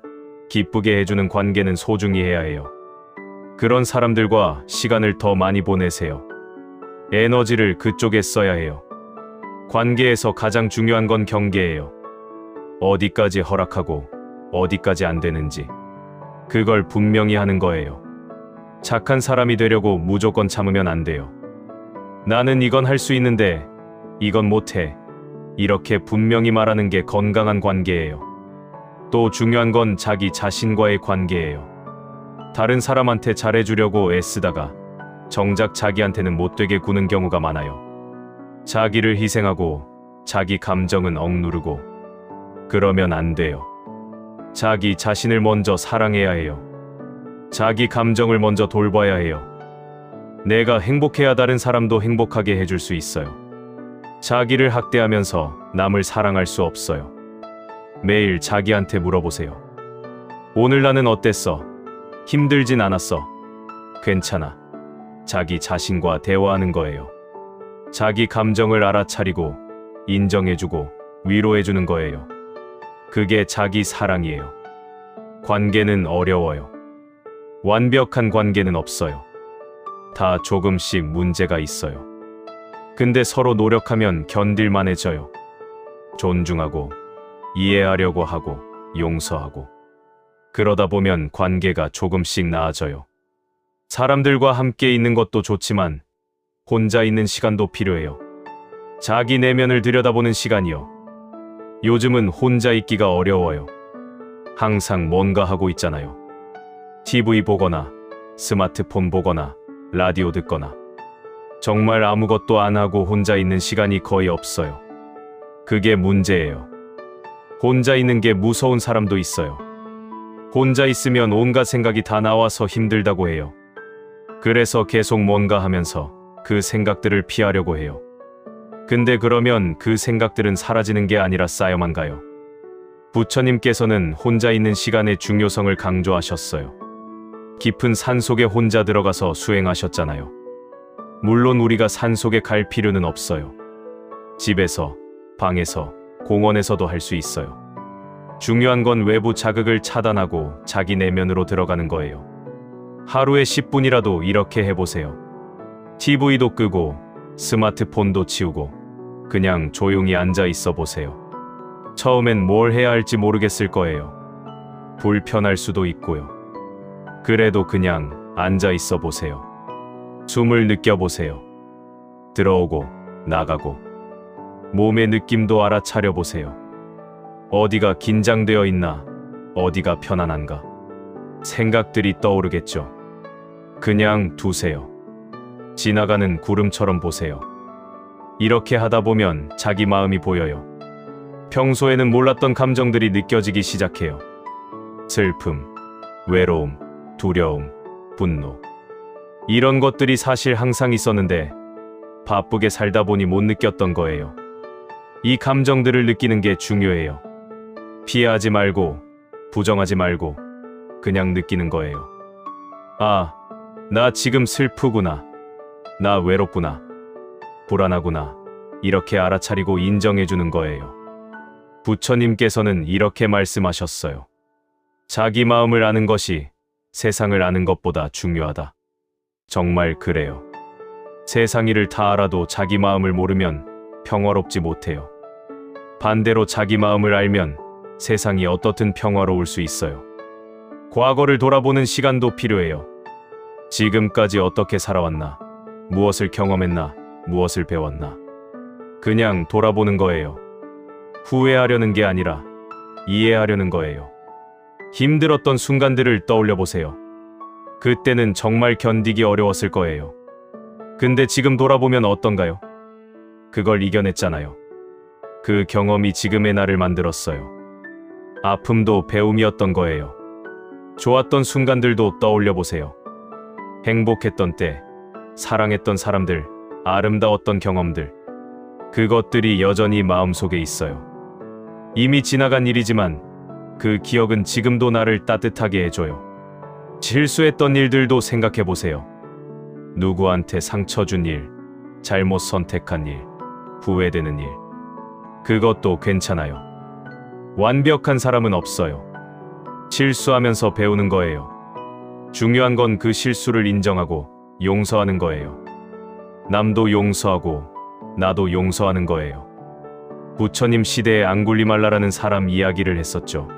기쁘게 해주는 관계는 소중히 해야 해요. 그런 사람들과 시간을 더 많이 보내세요. 에너지를 그쪽에 써야 해요. 관계에서 가장 중요한 건 경계예요. 어디까지 허락하고 어디까지 안 되는지 그걸 분명히 하는 거예요. 착한 사람이 되려고 무조건 참으면 안 돼요. 나는 이건 할 수 있는데 이건 못해. 이렇게 분명히 말하는 게 건강한 관계예요. 또 중요한 건 자기 자신과의 관계예요. 다른 사람한테 잘해주려고 애쓰다가 정작 자기한테는 못되게 구는 경우가 많아요. 자기를 희생하고 자기 감정은 억누르고 그러면 안 돼요. 자기 자신을 먼저 사랑해야 해요. 자기 감정을 먼저 돌봐야 해요. 내가 행복해야 다른 사람도 행복하게 해줄 수 있어요. 자기를 학대하면서 남을 사랑할 수 없어요. 매일 자기한테 물어보세요. 오늘 나는 어땠어? 힘들진 않았어. 괜찮아. 자기 자신과 대화하는 거예요. 자기 감정을 알아차리고 인정해주고 위로해주는 거예요. 그게 자기 사랑이에요. 관계는 어려워요. 완벽한 관계는 없어요. 다 조금씩 문제가 있어요. 근데 서로 노력하면 견딜만해져요. 존중하고 이해하려고 하고 용서하고 그러다 보면 관계가 조금씩 나아져요. 사람들과 함께 있는 것도 좋지만 혼자 있는 시간도 필요해요. 자기 내면을 들여다보는 시간이요. 요즘은 혼자 있기가 어려워요. 항상 뭔가 하고 있잖아요. TV 보거나 스마트폰 보거나 라디오 듣거나 정말 아무것도 안 하고 혼자 있는 시간이 거의 없어요. 그게 문제예요. 혼자 있는 게 무서운 사람도 있어요. 혼자 있으면 온갖 생각이 다 나와서 힘들다고 해요. 그래서 계속 뭔가 하면서 그 생각들을 피하려고 해요. 근데 그러면 그 생각들은 사라지는 게 아니라 쌓여만 가요. 부처님께서는 혼자 있는 시간의 중요성을 강조하셨어요. 깊은 산속에 혼자 들어가서 수행하셨잖아요. 물론 우리가 산속에 갈 필요는 없어요. 집에서, 방에서, 공원에서도 할 수 있어요. 중요한 건 외부 자극을 차단하고 자기 내면으로 들어가는 거예요. 하루에 10분이라도 이렇게 해보세요. TV도 끄고 스마트폰도 치우고 그냥 조용히 앉아 있어 보세요. 처음엔 뭘 해야 할지 모르겠을 거예요. 불편할 수도 있고요. 그래도 그냥 앉아 있어 보세요. 숨을 느껴보세요. 들어오고 나가고 몸의 느낌도 알아차려 보세요. 어디가 긴장되어 있나? 어디가 편안한가? 생각들이 떠오르겠죠. 그냥 두세요. 지나가는 구름처럼 보세요. 이렇게 하다 보면 자기 마음이 보여요. 평소에는 몰랐던 감정들이 느껴지기 시작해요. 슬픔, 외로움, 두려움, 분노. 이런 것들이 사실 항상 있었는데 바쁘게 살다 보니 못 느꼈던 거예요. 이 감정들을 느끼는 게 중요해요. 피하지 말고 부정하지 말고 그냥 느끼는 거예요. 아, 나 지금 슬프구나. 나 외롭구나. 불안하구나. 이렇게 알아차리고 인정해주는 거예요. 부처님께서는 이렇게 말씀하셨어요. 자기 마음을 아는 것이 세상을 아는 것보다 중요하다. 정말 그래요. 세상 일을 다 알아도 자기 마음을 모르면 평화롭지 못해요. 반대로 자기 마음을 알면 세상이 어떻든 평화로울 수 있어요. 과거를 돌아보는 시간도 필요해요. 지금까지 어떻게 살아왔나? 무엇을 경험했나? 무엇을 배웠나? 그냥 돌아보는 거예요. 후회하려는 게 아니라 이해하려는 거예요. 힘들었던 순간들을 떠올려 보세요. 그때는 정말 견디기 어려웠을 거예요. 근데 지금 돌아보면 어떤가요? 그걸 이겨냈잖아요. 그 경험이 지금의 나를 만들었어요. 아픔도 배움이었던 거예요. 좋았던 순간들도 떠올려 보세요. 행복했던 때, 사랑했던 사람들, 아름다웠던 경험들. 그것들이 여전히 마음속에 있어요. 이미 지나간 일이지만 그 기억은 지금도 나를 따뜻하게 해줘요. 실수했던 일들도 생각해 보세요. 누구한테 상처 준 일, 잘못 선택한 일, 후회되는 일. 그것도 괜찮아요. 완벽한 사람은 없어요. 실수하면서 배우는 거예요. 중요한 건 그 실수를 인정하고 용서하는 거예요. 남도 용서하고 나도 용서하는 거예요. 부처님 시대에 앙굴리말라라는 사람 이야기를 했었죠.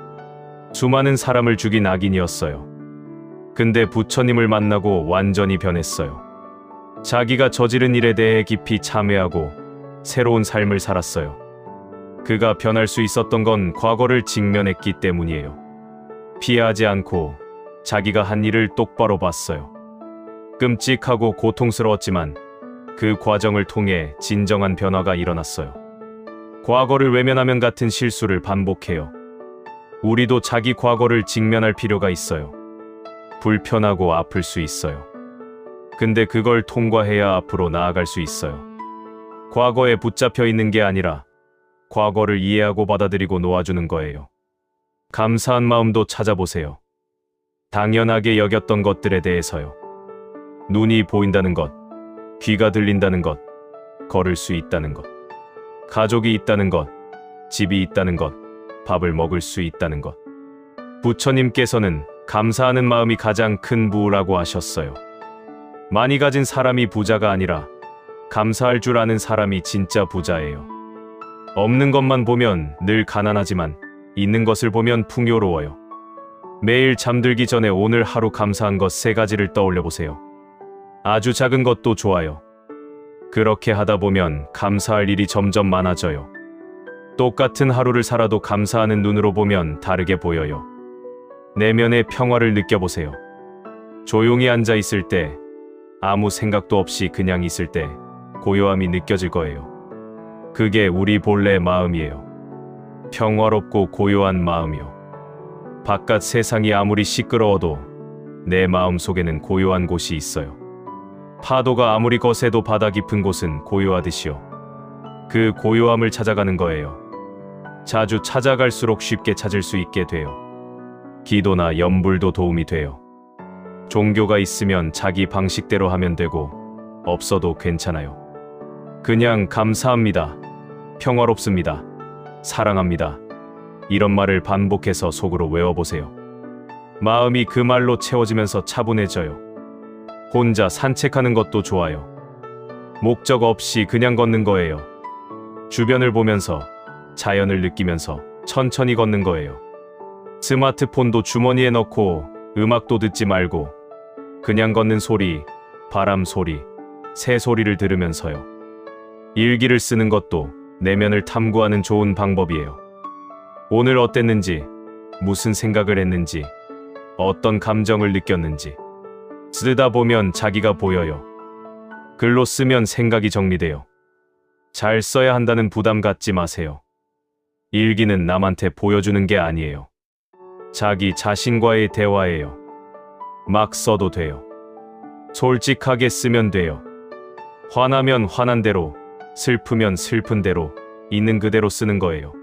수많은 사람을 죽인 악인이었어요. 근데 부처님을 만나고 완전히 변했어요. 자기가 저지른 일에 대해 깊이 참회하고 새로운 삶을 살았어요. 그가 변할 수 있었던 건 과거를 직면했기 때문이에요. 피하지 않고 자기가 한 일을 똑바로 봤어요. 끔찍하고 고통스러웠지만 그 과정을 통해 진정한 변화가 일어났어요. 과거를 외면하면 같은 실수를 반복해요. 우리도 자기 과거를 직면할 필요가 있어요. 불편하고 아플 수 있어요. 근데 그걸 통과해야 앞으로 나아갈 수 있어요. 과거에 붙잡혀 있는 게 아니라 과거를 이해하고 받아들이고 놓아주는 거예요. 감사한 마음도 찾아보세요. 당연하게 여겼던 것들에 대해서요. 눈이 보인다는 것, 귀가 들린다는 것, 걸을 수 있다는 것, 가족이 있다는 것, 집이 있다는 것, 밥을 먹을 수 있다는 것. 부처님께서는 감사하는 마음이 가장 큰 부라고 하셨어요. 많이 가진 사람이 부자가 아니라 감사할 줄 아는 사람이 진짜 부자예요. 없는 것만 보면 늘 가난하지만 있는 것을 보면 풍요로워요. 매일 잠들기 전에 오늘 하루 감사한 것 3가지를 떠올려 보세요. 아주 작은 것도 좋아요. 그렇게 하다 보면 감사할 일이 점점 많아져요. 똑같은 하루를 살아도 감사하는 눈으로 보면 다르게 보여요. 내면의 평화를 느껴보세요. 조용히 앉아 있을 때, 아무 생각도 없이 그냥 있을 때 고요함이 느껴질 거예요. 그게 우리 본래 마음이에요. 평화롭고 고요한 마음이요. 바깥 세상이 아무리 시끄러워도 내 마음 속에는 고요한 곳이 있어요. 파도가 아무리 거세도 바다 깊은 곳은 고요하듯이요. 그 고요함을 찾아가는 거예요. 자주 찾아갈수록 쉽게 찾을 수 있게 돼요. 기도나 염불도 도움이 돼요. 종교가 있으면 자기 방식대로 하면 되고 없어도 괜찮아요. 그냥 감사합니다. 평화롭습니다. 사랑합니다. 이런 말을 반복해서 속으로 외워보세요. 마음이 그 말로 채워지면서 차분해져요. 혼자 산책하는 것도 좋아요. 목적 없이 그냥 걷는 거예요. 주변을 보면서 자연을 느끼면서 천천히 걷는 거예요. 스마트폰도 주머니에 넣고 음악도 듣지 말고 그냥 걷는 소리, 바람 소리, 새 소리를 들으면서요. 일기를 쓰는 것도 내면을 탐구하는 좋은 방법이에요. 오늘 어땠는지, 무슨 생각을 했는지, 어떤 감정을 느꼈는지 쓰다 보면 자기가 보여요. 글로 쓰면 생각이 정리돼요. 잘 써야 한다는 부담 갖지 마세요. 일기는 남한테 보여주는 게 아니에요. 자기 자신과의 대화예요. 막 써도 돼요. 솔직하게 쓰면 돼요. 화나면 화난 대로, 슬프면 슬픈 대로, 있는 그대로 쓰는 거예요.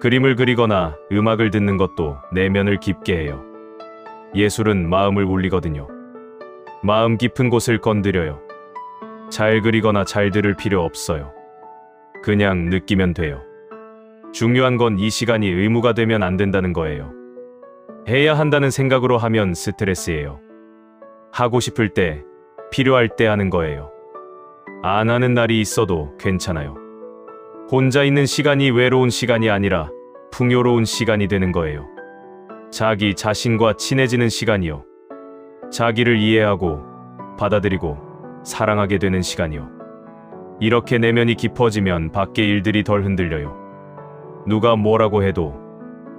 그림을 그리거나 음악을 듣는 것도 내면을 깊게 해요. 예술은 마음을 울리거든요. 마음 깊은 곳을 건드려요. 잘 그리거나 잘 들을 필요 없어요. 그냥 느끼면 돼요. 중요한 건 이 시간이 의무가 되면 안 된다는 거예요. 해야 한다는 생각으로 하면 스트레스예요. 하고 싶을 때, 필요할 때 하는 거예요. 안 하는 날이 있어도 괜찮아요. 혼자 있는 시간이 외로운 시간이 아니라 풍요로운 시간이 되는 거예요. 자기 자신과 친해지는 시간이요. 자기를 이해하고 받아들이고 사랑하게 되는 시간이요. 이렇게 내면이 깊어지면 밖의 일들이 덜 흔들려요. 누가 뭐라고 해도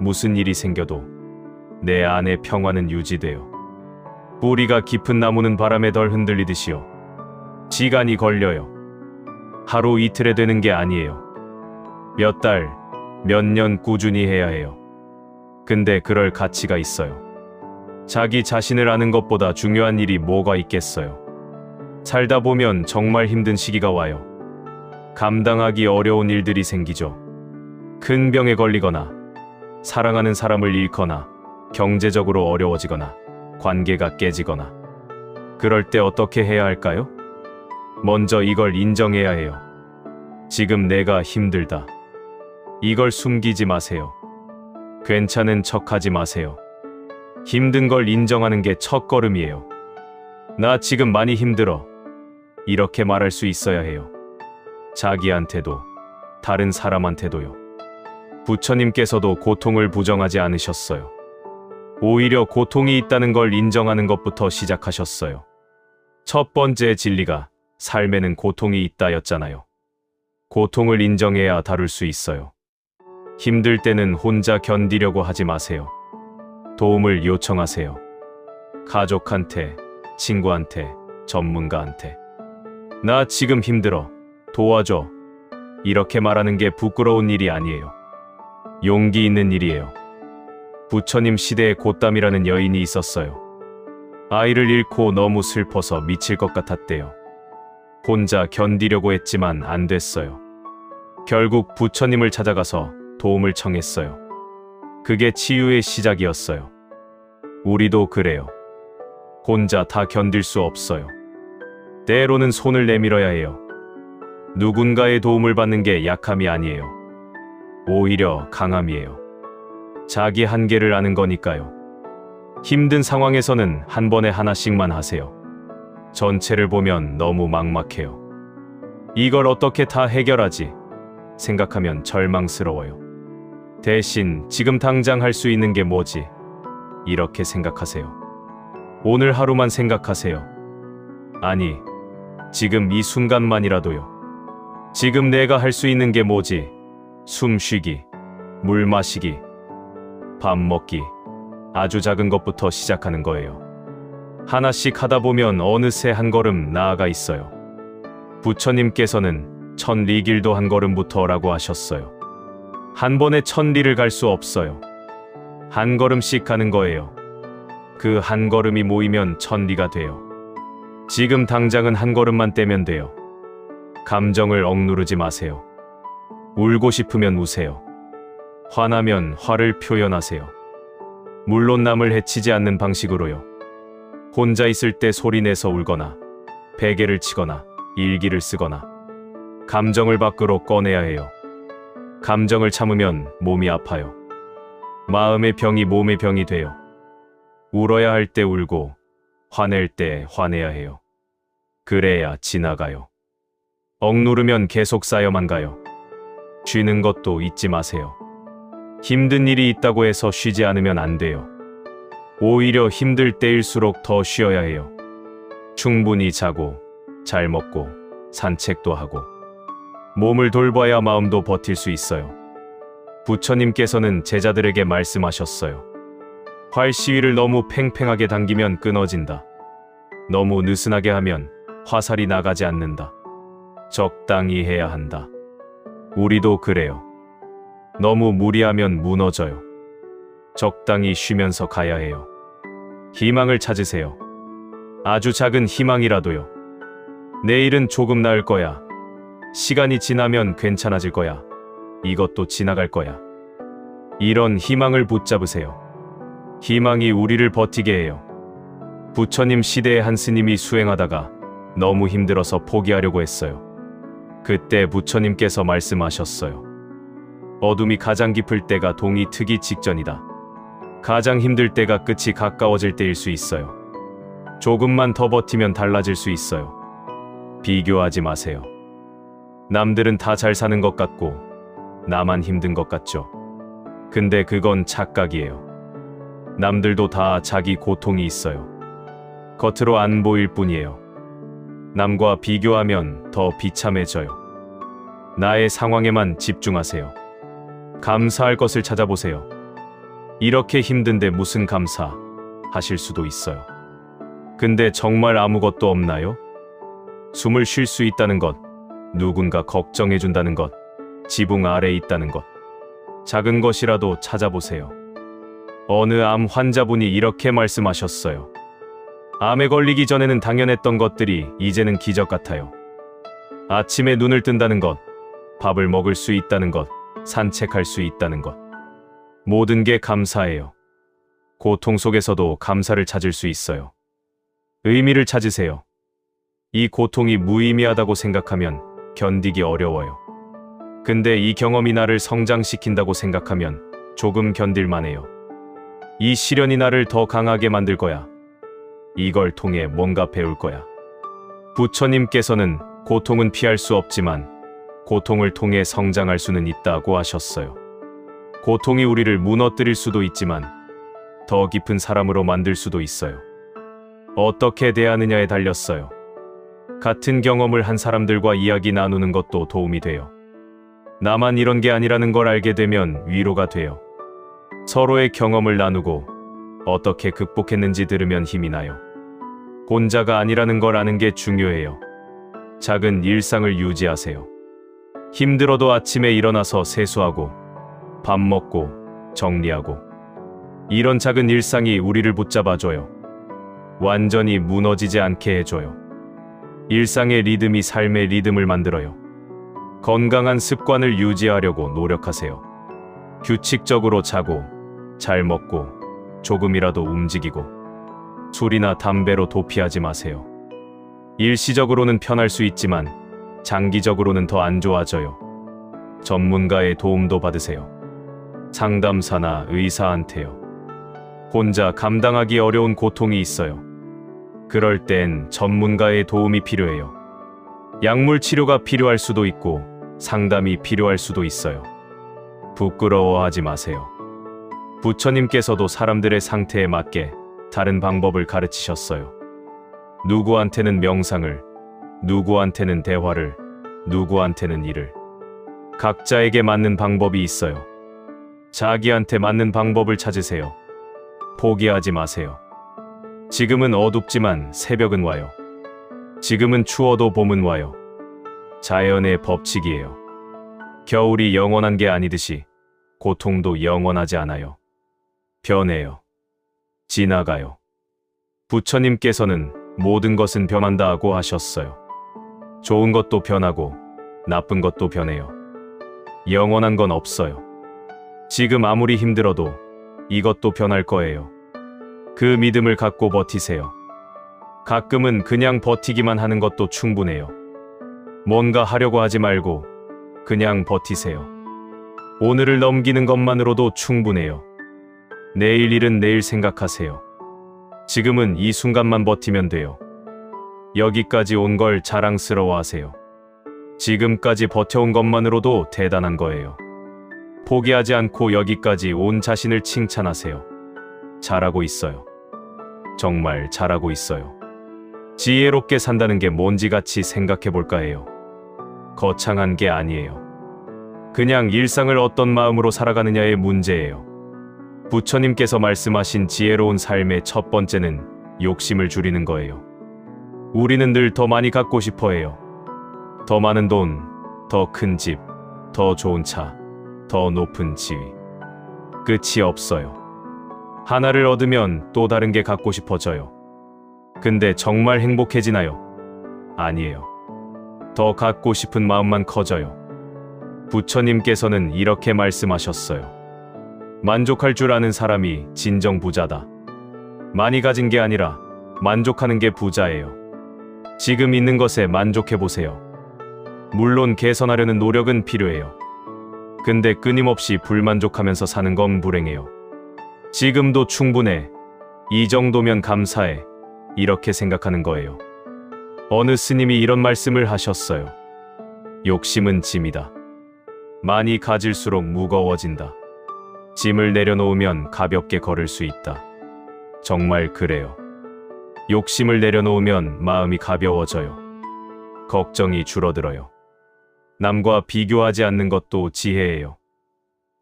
무슨 일이 생겨도 내 안의 평화는 유지돼요. 뿌리가 깊은 나무는 바람에 덜 흔들리듯이요. 시간이 걸려요. 하루 이틀에 되는 게 아니에요. 몇 달, 몇 년 꾸준히 해야 해요. 근데 그럴 가치가 있어요. 자기 자신을 아는 것보다 중요한 일이 뭐가 있겠어요. 살다 보면 정말 힘든 시기가 와요. 감당하기 어려운 일들이 생기죠. 큰 병에 걸리거나, 사랑하는 사람을 잃거나, 경제적으로 어려워지거나, 관계가 깨지거나 그럴 때 어떻게 해야 할까요? 먼저 이걸 인정해야 해요. 지금 내가 힘들다. 이걸 숨기지 마세요. 괜찮은 척하지 마세요. 힘든 걸 인정하는 게 첫걸음이에요. 나 지금 많이 힘들어. 이렇게 말할 수 있어야 해요. 자기한테도, 다른 사람한테도요. 부처님께서도 고통을 부정하지 않으셨어요. 오히려 고통이 있다는 걸 인정하는 것부터 시작하셨어요. 첫 번째 진리가 삶에는 고통이 있다였잖아요. 고통을 인정해야 다룰 수 있어요. 힘들 때는 혼자 견디려고 하지 마세요. 도움을 요청하세요. 가족한테, 친구한테, 전문가한테. 나 지금 힘들어. 도와줘. 이렇게 말하는 게 부끄러운 일이 아니에요. 용기 있는 일이에요. 부처님 시대에 고땀이라는 여인이 있었어요. 아이를 잃고 너무 슬퍼서 미칠 것 같았대요. 혼자 견디려고 했지만 안 됐어요. 결국 부처님을 찾아가서 도움을 청했어요. 그게 치유의 시작이었어요. 우리도 그래요. 혼자 다 견딜 수 없어요. 때로는 손을 내밀어야 해요. 누군가의 도움을 받는 게 약함이 아니에요. 오히려 강함이에요. 자기 한계를 아는 거니까요. 힘든 상황에서는 한 번에 하나씩만 하세요. 전체를 보면 너무 막막해요. 이걸 어떻게 다 해결하지? 생각하면 절망스러워요. 대신 지금 당장 할 수 있는 게 뭐지? 이렇게 생각하세요. 오늘 하루만 생각하세요. 아니, 지금 이 순간만이라도요. 지금 내가 할 수 있는 게 뭐지? 숨 쉬기, 물 마시기, 밥 먹기. 아주 작은 것부터 시작하는 거예요. 하나씩 하다 보면 어느새 한 걸음 나아가 있어요. 부처님께서는 천리길도 한 걸음부터라고 하셨어요. 한 번에 천리를 갈 수 없어요. 한 걸음씩 가는 거예요. 그 한 걸음이 모이면 천리가 돼요. 지금 당장은 한 걸음만 떼면 돼요. 감정을 억누르지 마세요. 울고 싶으면 우세요. 화나면 화를 표현하세요. 물론 남을 해치지 않는 방식으로요. 혼자 있을 때 소리내서 울거나, 베개를 치거나, 일기를 쓰거나, 감정을 밖으로 꺼내야 해요. 감정을 참으면 몸이 아파요. 마음의 병이 몸의 병이 돼요. 울어야 할 때 울고, 화낼 때 화내야 해요. 그래야 지나가요. 억누르면 계속 쌓여만 가요. 쉬는 것도 잊지 마세요. 힘든 일이 있다고 해서 쉬지 않으면 안 돼요. 오히려 힘들 때일수록 더 쉬어야 해요. 충분히 자고, 잘 먹고, 산책도 하고. 몸을 돌봐야 마음도 버틸 수 있어요. 부처님께서는 제자들에게 말씀하셨어요. 활 시위를 너무 팽팽하게 당기면 끊어진다. 너무 느슨하게 하면 화살이 나가지 않는다. 적당히 해야 한다. 우리도 그래요. 너무 무리하면 무너져요. 적당히 쉬면서 가야 해요. 희망을 찾으세요. 아주 작은 희망이라도요. 내일은 조금 나을 거야. 시간이 지나면 괜찮아질 거야. 이것도 지나갈 거야. 이런 희망을 붙잡으세요. 희망이 우리를 버티게 해요. 부처님 시대의 한 스님이 수행하다가 너무 힘들어서 포기하려고 했어요. 그때 부처님께서 말씀하셨어요. 어둠이 가장 깊을 때가 동이 트기 직전이다. 가장 힘들 때가 끝이 가까워질 때일 수 있어요. 조금만 더 버티면 달라질 수 있어요. 비교하지 마세요. 남들은 다 잘 사는 것 같고 나만 힘든 것 같죠. 근데 그건 착각이에요. 남들도 다 자기 고통이 있어요. 겉으로 안 보일 뿐이에요. 남과 비교하면 더 비참해져요. 나의 상황에만 집중하세요. 감사할 것을 찾아보세요. 이렇게 힘든데 무슨 감사 하실 수도 있어요. 근데 정말 아무것도 없나요? 숨을 쉴 수 있다는 것, 누군가 걱정해준다는 것, 지붕 아래에 있다는 것. 작은 것이라도 찾아보세요. 어느 암 환자분이 이렇게 말씀하셨어요. 암에 걸리기 전에는 당연했던 것들이 이제는 기적 같아요. 아침에 눈을 뜬다는 것, 밥을 먹을 수 있다는 것, 산책할 수 있다는 것. 모든 게 감사해요. 고통 속에서도 감사를 찾을 수 있어요. 의미를 찾으세요. 이 고통이 무의미하다고 생각하면 견디기 어려워요. 근데 이 경험이 나를 성장시킨다고 생각하면 조금 견딜만해요. 이 시련이 나를 더 강하게 만들 거야. 이걸 통해 뭔가 배울 거야. 부처님께서는 고통은 피할 수 없지만 고통을 통해 성장할 수는 있다고 하셨어요. 고통이 우리를 무너뜨릴 수도 있지만 더 깊은 사람으로 만들 수도 있어요. 어떻게 대하느냐에 달렸어요. 같은 경험을 한 사람들과 이야기 나누는 것도 도움이 돼요. 나만 이런 게 아니라는 걸 알게 되면 위로가 돼요. 서로의 경험을 나누고 어떻게 극복했는지 들으면 힘이 나요. 혼자가 아니라는 걸 아는 게 중요해요. 작은 일상을 유지하세요. 힘들어도 아침에 일어나서 세수하고 밥 먹고 정리하고 이런 작은 일상이 우리를 붙잡아줘요. 완전히 무너지지 않게 해줘요. 일상의 리듬이 삶의 리듬을 만들어요. 건강한 습관을 유지하려고 노력하세요. 규칙적으로 자고 잘 먹고 조금이라도 움직이고 술이나 담배로 도피하지 마세요. 일시적으로는 편할 수 있지만 장기적으로는 더 안 좋아져요. 전문가의 도움도 받으세요. 상담사나 의사한테요. 혼자 감당하기 어려운 고통이 있어요. 그럴 땐 전문가의 도움이 필요해요. 약물 치료가 필요할 수도 있고 상담이 필요할 수도 있어요. 부끄러워하지 마세요. 부처님께서도 사람들의 상태에 맞게 다른 방법을 가르치셨어요. 누구한테는 명상을, 누구한테는 대화를, 누구한테는 일을. 각자에게 맞는 방법이 있어요. 자기한테 맞는 방법을 찾으세요. 포기하지 마세요. 지금은 어둡지만 새벽은 와요. 지금은 추워도 봄은 와요. 자연의 법칙이에요. 겨울이 영원한 게 아니듯이 고통도 영원하지 않아요. 변해요. 지나가요. 부처님께서는 모든 것은 변한다고 하셨어요. 좋은 것도 변하고 나쁜 것도 변해요. 영원한 건 없어요. 지금 아무리 힘들어도 이것도 변할 거예요. 그 믿음을 갖고 버티세요. 가끔은 그냥 버티기만 하는 것도 충분해요. 뭔가 하려고 하지 말고 그냥 버티세요. 오늘을 넘기는 것만으로도 충분해요. 내일 일은 내일 생각하세요. 지금은 이 순간만 버티면 돼요. 여기까지 온 걸 자랑스러워하세요. 지금까지 버텨온 것만으로도 대단한 거예요. 포기하지 않고 여기까지 온 자신을 칭찬하세요. 잘하고 있어요. 정말 잘하고 있어요. 지혜롭게 산다는 게 뭔지 같이 생각해 볼까 해요. 거창한 게 아니에요. 그냥 일상을 어떤 마음으로 살아가느냐의 문제예요. 부처님께서 말씀하신 지혜로운 삶의 첫 번째는 욕심을 줄이는 거예요. 우리는 늘 더 많이 갖고 싶어 해요. 더 많은 돈, 더 큰 집, 더 좋은 차, 더 높은 지위. 끝이 없어요. 하나를 얻으면 또 다른 게 갖고 싶어져요. 근데 정말 행복해지나요? 아니에요. 더 갖고 싶은 마음만 커져요. 부처님께서는 이렇게 말씀하셨어요. 만족할 줄 아는 사람이 진정 부자다. 많이 가진 게 아니라 만족하는 게 부자예요. 지금 있는 것에 만족해보세요. 물론 개선하려는 노력은 필요해요. 근데 끊임없이 불만족하면서 사는 건 불행해요. 지금도 충분해. 이 정도면 감사해. 이렇게 생각하는 거예요. 어느 스님이 이런 말씀을 하셨어요. 욕심은 짐이다. 많이 가질수록 무거워진다. 짐을 내려놓으면 가볍게 걸을 수 있다. 정말 그래요. 욕심을 내려놓으면 마음이 가벼워져요. 걱정이 줄어들어요. 남과 비교하지 않는 것도 지혜예요.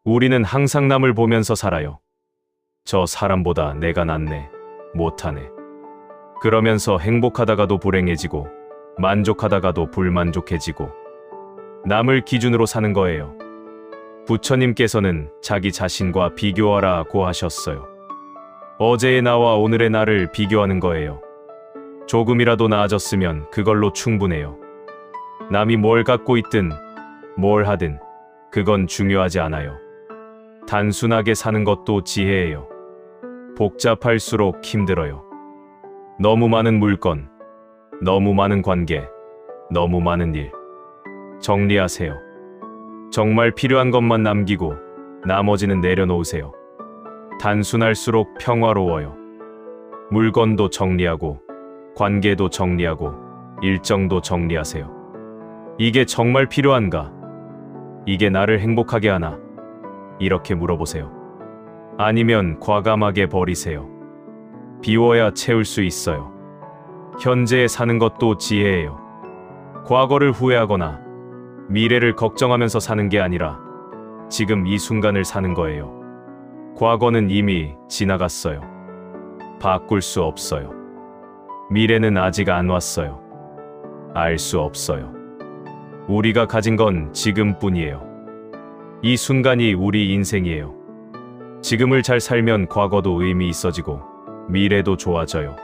우리는 항상 남을 보면서 살아요. 저 사람보다 내가 낫네, 못하네. 그러면서 행복하다가도 불행해지고 만족하다가도 불만족해지고 남을 기준으로 사는 거예요. 부처님께서는 자기 자신과 비교하라고 하셨어요. 어제의 나와 오늘의 나를 비교하는 거예요. 조금이라도 나아졌으면 그걸로 충분해요. 남이 뭘 갖고 있든 뭘 하든 그건 중요하지 않아요. 단순하게 사는 것도 지혜예요. 복잡할수록 힘들어요. 너무 많은 물건, 너무 많은 관계, 너무 많은 일. 정리하세요. 정말 필요한 것만 남기고 나머지는 내려놓으세요. 단순할수록 평화로워요. 물건도 정리하고, 관계도 정리하고, 일정도 정리하세요. 이게 정말 필요한가? 이게 나를 행복하게 하나? 이렇게 물어보세요. 아니면 과감하게 버리세요. 비워야 채울 수 있어요. 현재에 사는 것도 지혜예요. 과거를 후회하거나 미래를 걱정하면서 사는 게 아니라 지금 이 순간을 사는 거예요. 과거는 이미 지나갔어요. 바꿀 수 없어요. 미래는 아직 안 왔어요. 알 수 없어요. 우리가 가진 건 지금뿐이에요. 이 순간이 우리 인생이에요. 지금을 잘 살면 과거도 의미 있어지고 미래도 좋아져요.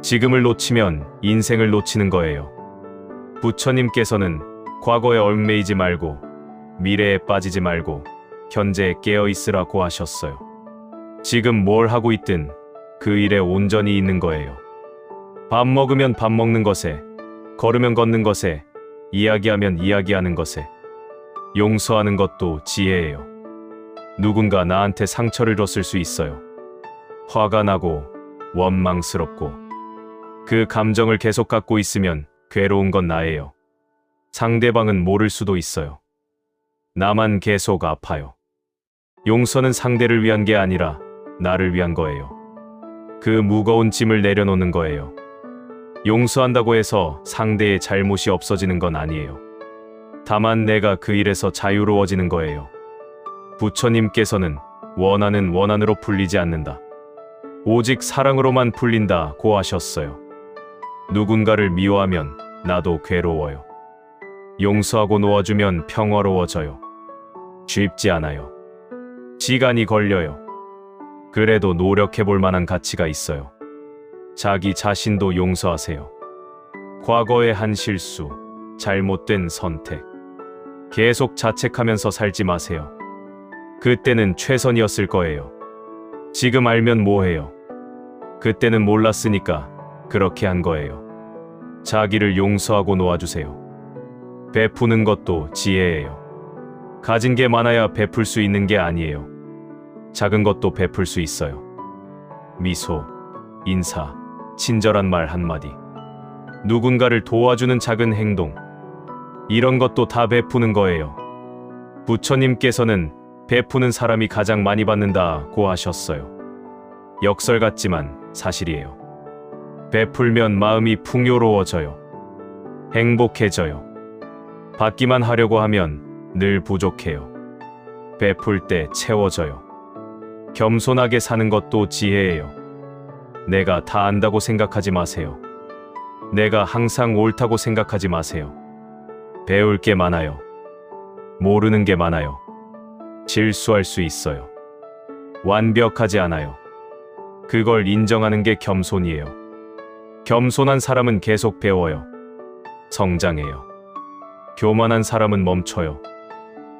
지금을 놓치면 인생을 놓치는 거예요. 부처님께서는 과거에 얽매이지 말고 미래에 빠지지 말고 현재에 깨어 있으라고 하셨어요. 지금 뭘 하고 있든 그 일에 온전히 있는 거예요. 밥 먹으면 밥 먹는 것에, 걸으면 걷는 것에, 이야기하면 이야기하는 것에, 용서하는 것도 지혜예요. 누군가 나한테 상처를 줬을 수 있어요. 화가 나고 원망스럽고 그 감정을 계속 갖고 있으면 괴로운 건 나예요. 상대방은 모를 수도 있어요. 나만 계속 아파요. 용서는 상대를 위한 게 아니라 나를 위한 거예요. 그 무거운 짐을 내려놓는 거예요. 용서한다고 해서 상대의 잘못이 없어지는 건 아니에요. 다만 내가 그 일에서 자유로워지는 거예요. 부처님께서는 원한은 원한으로 풀리지 않는다. 오직 사랑으로만 풀린다고 하셨어요. 누군가를 미워하면 나도 괴로워요. 용서하고 놓아주면 평화로워져요. 쉽지 않아요. 시간이 걸려요. 그래도 노력해볼 만한 가치가 있어요. 자기 자신도 용서하세요. 과거의 한 실수, 잘못된 선택. 계속 자책하면서 살지 마세요. 그때는 최선이었을 거예요. 지금 알면 뭐해요? 그때는 몰랐으니까 그렇게 한 거예요. 자기를 용서하고 놓아주세요. 베푸는 것도 지혜예요. 가진 게 많아야 베풀 수 있는 게 아니에요. 작은 것도 베풀 수 있어요. 미소, 인사, 친절한 말 한마디. 누군가를 도와주는 작은 행동. 이런 것도 다 베푸는 거예요. 부처님께서는 베푸는 사람이 가장 많이 받는다고 하셨어요. 역설 같지만 사실이에요. 베풀면 마음이 풍요로워져요. 행복해져요. 받기만 하려고 하면 늘 부족해요. 베풀 때 채워져요. 겸손하게 사는 것도 지혜예요. 내가 다 안다고 생각하지 마세요. 내가 항상 옳다고 생각하지 마세요. 배울 게 많아요. 모르는 게 많아요. 실수할 수 있어요. 완벽하지 않아요. 그걸 인정하는 게 겸손이에요. 겸손한 사람은 계속 배워요. 성장해요. 교만한 사람은 멈춰요.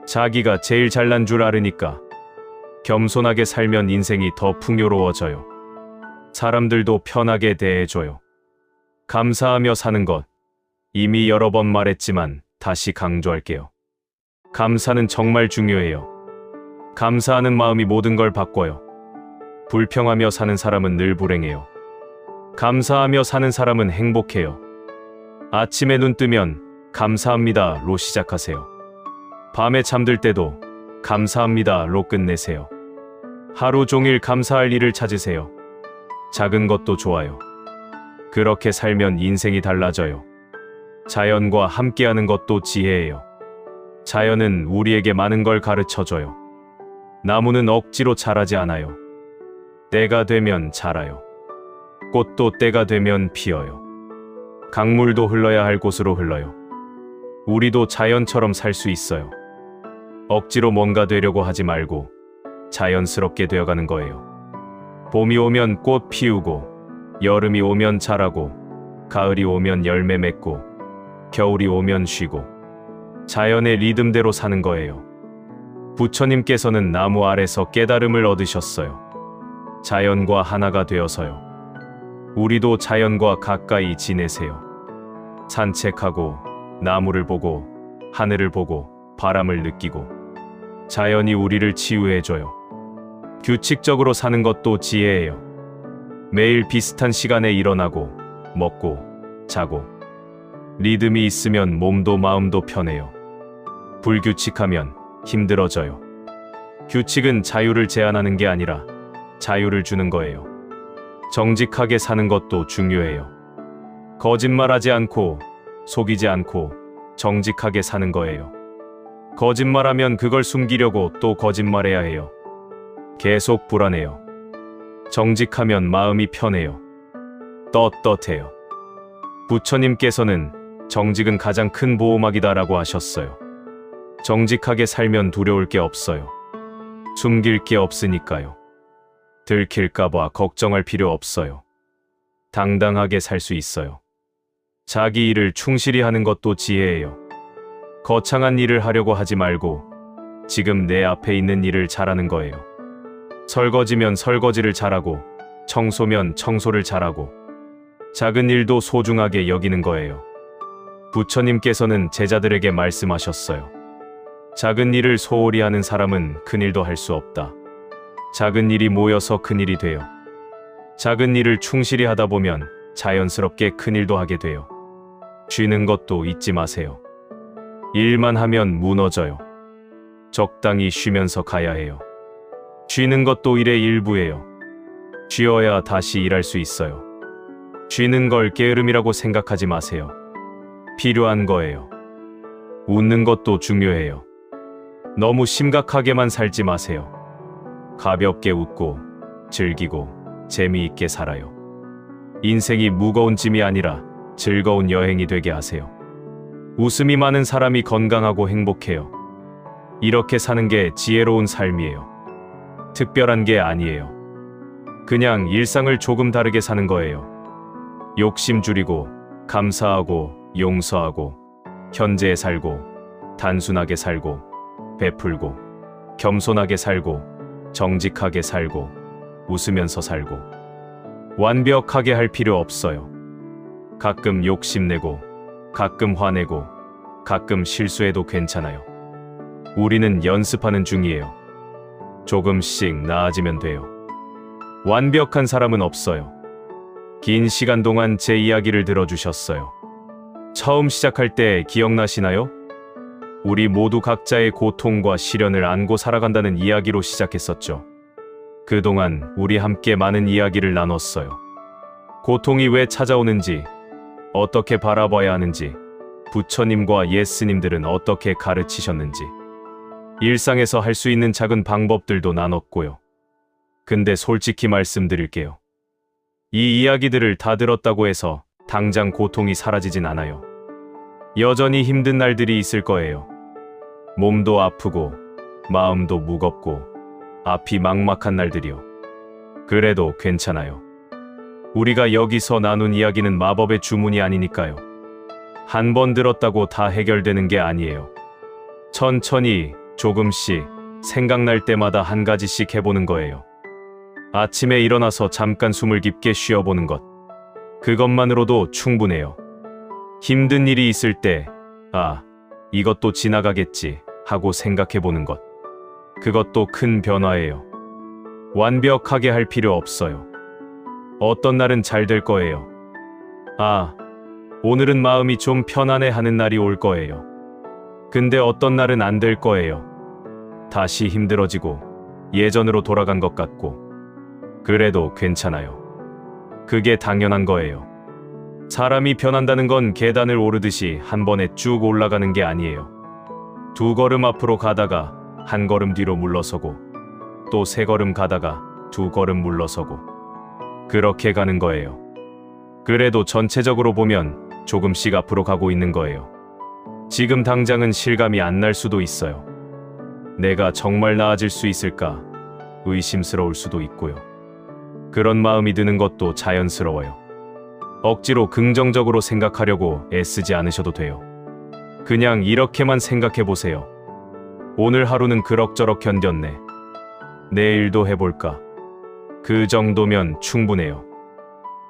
자기가 제일 잘난 줄 알으니까. 겸손하게 살면 인생이 더 풍요로워져요. 사람들도 편하게 대해줘요. 감사하며 사는 것. 이미 여러 번 말했지만 다시 강조할게요. 감사는 정말 중요해요. 감사하는 마음이 모든 걸 바꿔요. 불평하며 사는 사람은 늘 불행해요. 감사하며 사는 사람은 행복해요. 아침에 눈 뜨면 감사합니다로 시작하세요. 밤에 잠들 때도 감사합니다로 끝내세요. 하루 종일 감사할 일을 찾으세요. 작은 것도 좋아요. 그렇게 살면 인생이 달라져요. 자연과 함께하는 것도 지혜예요. 자연은 우리에게 많은 걸 가르쳐줘요. 나무는 억지로 자라지 않아요. 때가 되면 자라요. 꽃도 때가 되면 피어요. 강물도 흘러야 할 곳으로 흘러요. 우리도 자연처럼 살 수 있어요. 억지로 뭔가 되려고 하지 말고 자연스럽게 되어가는 거예요. 봄이 오면 꽃 피우고, 여름이 오면 자라고, 가을이 오면 열매 맺고, 겨울이 오면 쉬고, 자연의 리듬대로 사는 거예요. 부처님께서는 나무 아래서 깨달음을 얻으셨어요. 자연과 하나가 되어서요. 우리도 자연과 가까이 지내세요. 산책하고, 나무를 보고, 하늘을 보고, 바람을 느끼고, 자연이 우리를 치유해줘요. 규칙적으로 사는 것도 지혜예요. 매일 비슷한 시간에 일어나고, 먹고, 자고. 리듬이 있으면 몸도 마음도 편해요. 불규칙하면 힘들어져요. 규칙은 자유를 제한하는 게 아니라 자유를 주는 거예요. 정직하게 사는 것도 중요해요. 거짓말하지 않고, 속이지 않고, 정직하게 사는 거예요. 거짓말하면 그걸 숨기려고 또 거짓말해야 해요. 계속 불안해요. 정직하면 마음이 편해요. 떳떳해요. 부처님께서는 정직은 가장 큰 보호막이다라고 하셨어요. 정직하게 살면 두려울 게 없어요. 숨길 게 없으니까요. 들킬까봐 걱정할 필요 없어요. 당당하게 살 수 있어요. 자기 일을 충실히 하는 것도 지혜예요. 거창한 일을 하려고 하지 말고 지금 내 앞에 있는 일을 잘하는 거예요. 설거지면 설거지를 잘하고, 청소면 청소를 잘하고, 작은 일도 소중하게 여기는 거예요. 부처님께서는 제자들에게 말씀하셨어요. 작은 일을 소홀히 하는 사람은 큰 일도 할 수 없다. 작은 일이 모여서 큰 일이 돼요. 작은 일을 충실히 하다 보면 자연스럽게 큰 일도 하게 돼요. 쉬는 것도 잊지 마세요. 일만 하면 무너져요. 적당히 쉬면서 가야 해요. 쉬는 것도 일의 일부예요. 쉬어야 다시 일할 수 있어요. 쉬는 걸 게으름이라고 생각하지 마세요. 필요한 거예요. 웃는 것도 중요해요. 너무 심각하게만 살지 마세요. 가볍게 웃고, 즐기고, 재미있게 살아요. 인생이 무거운 짐이 아니라 즐거운 여행이 되게 하세요. 웃음이 많은 사람이 건강하고 행복해요. 이렇게 사는 게 지혜로운 삶이에요. 특별한 게 아니에요. 그냥 일상을 조금 다르게 사는 거예요. 욕심 줄이고, 감사하고, 용서하고, 현재에 살고, 단순하게 살고, 베풀고, 겸손하게 살고, 정직하게 살고, 웃으면서 살고. 완벽하게 할 필요 없어요. 가끔 욕심내고, 가끔 화내고, 가끔 실수해도 괜찮아요. 우리는 연습하는 중이에요. 조금씩 나아지면 돼요. 완벽한 사람은 없어요. 긴 시간 동안 제 이야기를 들어주셨어요. 처음 시작할 때 기억나시나요? 우리 모두 각자의 고통과 시련을 안고 살아간다는 이야기로 시작했었죠. 그동안 우리 함께 많은 이야기를 나눴어요. 고통이 왜 찾아오는지, 어떻게 바라봐야 하는지, 부처님과 예스님들은 어떻게 가르치셨는지, 일상에서 할 수 있는 작은 방법들도 나눴고요. 근데 솔직히 말씀드릴게요. 이 이야기들을 다 들었다고 해서 당장 고통이 사라지진 않아요. 여전히 힘든 날들이 있을 거예요. 몸도 아프고, 마음도 무겁고, 앞이 막막한 날들이요. 그래도 괜찮아요. 우리가 여기서 나눈 이야기는 마법의 주문이 아니니까요. 한 번 들었다고 다 해결되는 게 아니에요. 천천히, 조금씩, 생각날 때마다 한 가지씩 해보는 거예요. 아침에 일어나서 잠깐 숨을 깊게 쉬어보는 것. 그것만으로도 충분해요. 힘든 일이 있을 때, 이것도 지나가겠지 하고 생각해보는 것. 그것도 큰 변화예요. 완벽하게 할 필요 없어요. 어떤 날은 잘 될 거예요. 오늘은 마음이 좀 편안해 하는 날이 올 거예요. 근데 어떤 날은 안 될 거예요. 다시 힘들어지고 예전으로 돌아간 것 같고. 그래도 괜찮아요. 그게 당연한 거예요. 사람이 변한다는 건 계단을 오르듯이 한 번에 쭉 올라가는 게 아니에요. 두 걸음 앞으로 가다가 한 걸음 뒤로 물러서고, 또 세 걸음 가다가 두 걸음 물러서고, 그렇게 가는 거예요. 그래도 전체적으로 보면 조금씩 앞으로 가고 있는 거예요. 지금 당장은 실감이 안 날 수도 있어요. 내가 정말 나아질 수 있을까 의심스러울 수도 있고요. 그런 마음이 드는 것도 자연스러워요. 억지로 긍정적으로 생각하려고 애쓰지 않으셔도 돼요. 그냥 이렇게만 생각해 보세요. 오늘 하루는 그럭저럭 견뎠네. 내일도 해볼까? 그 정도면 충분해요.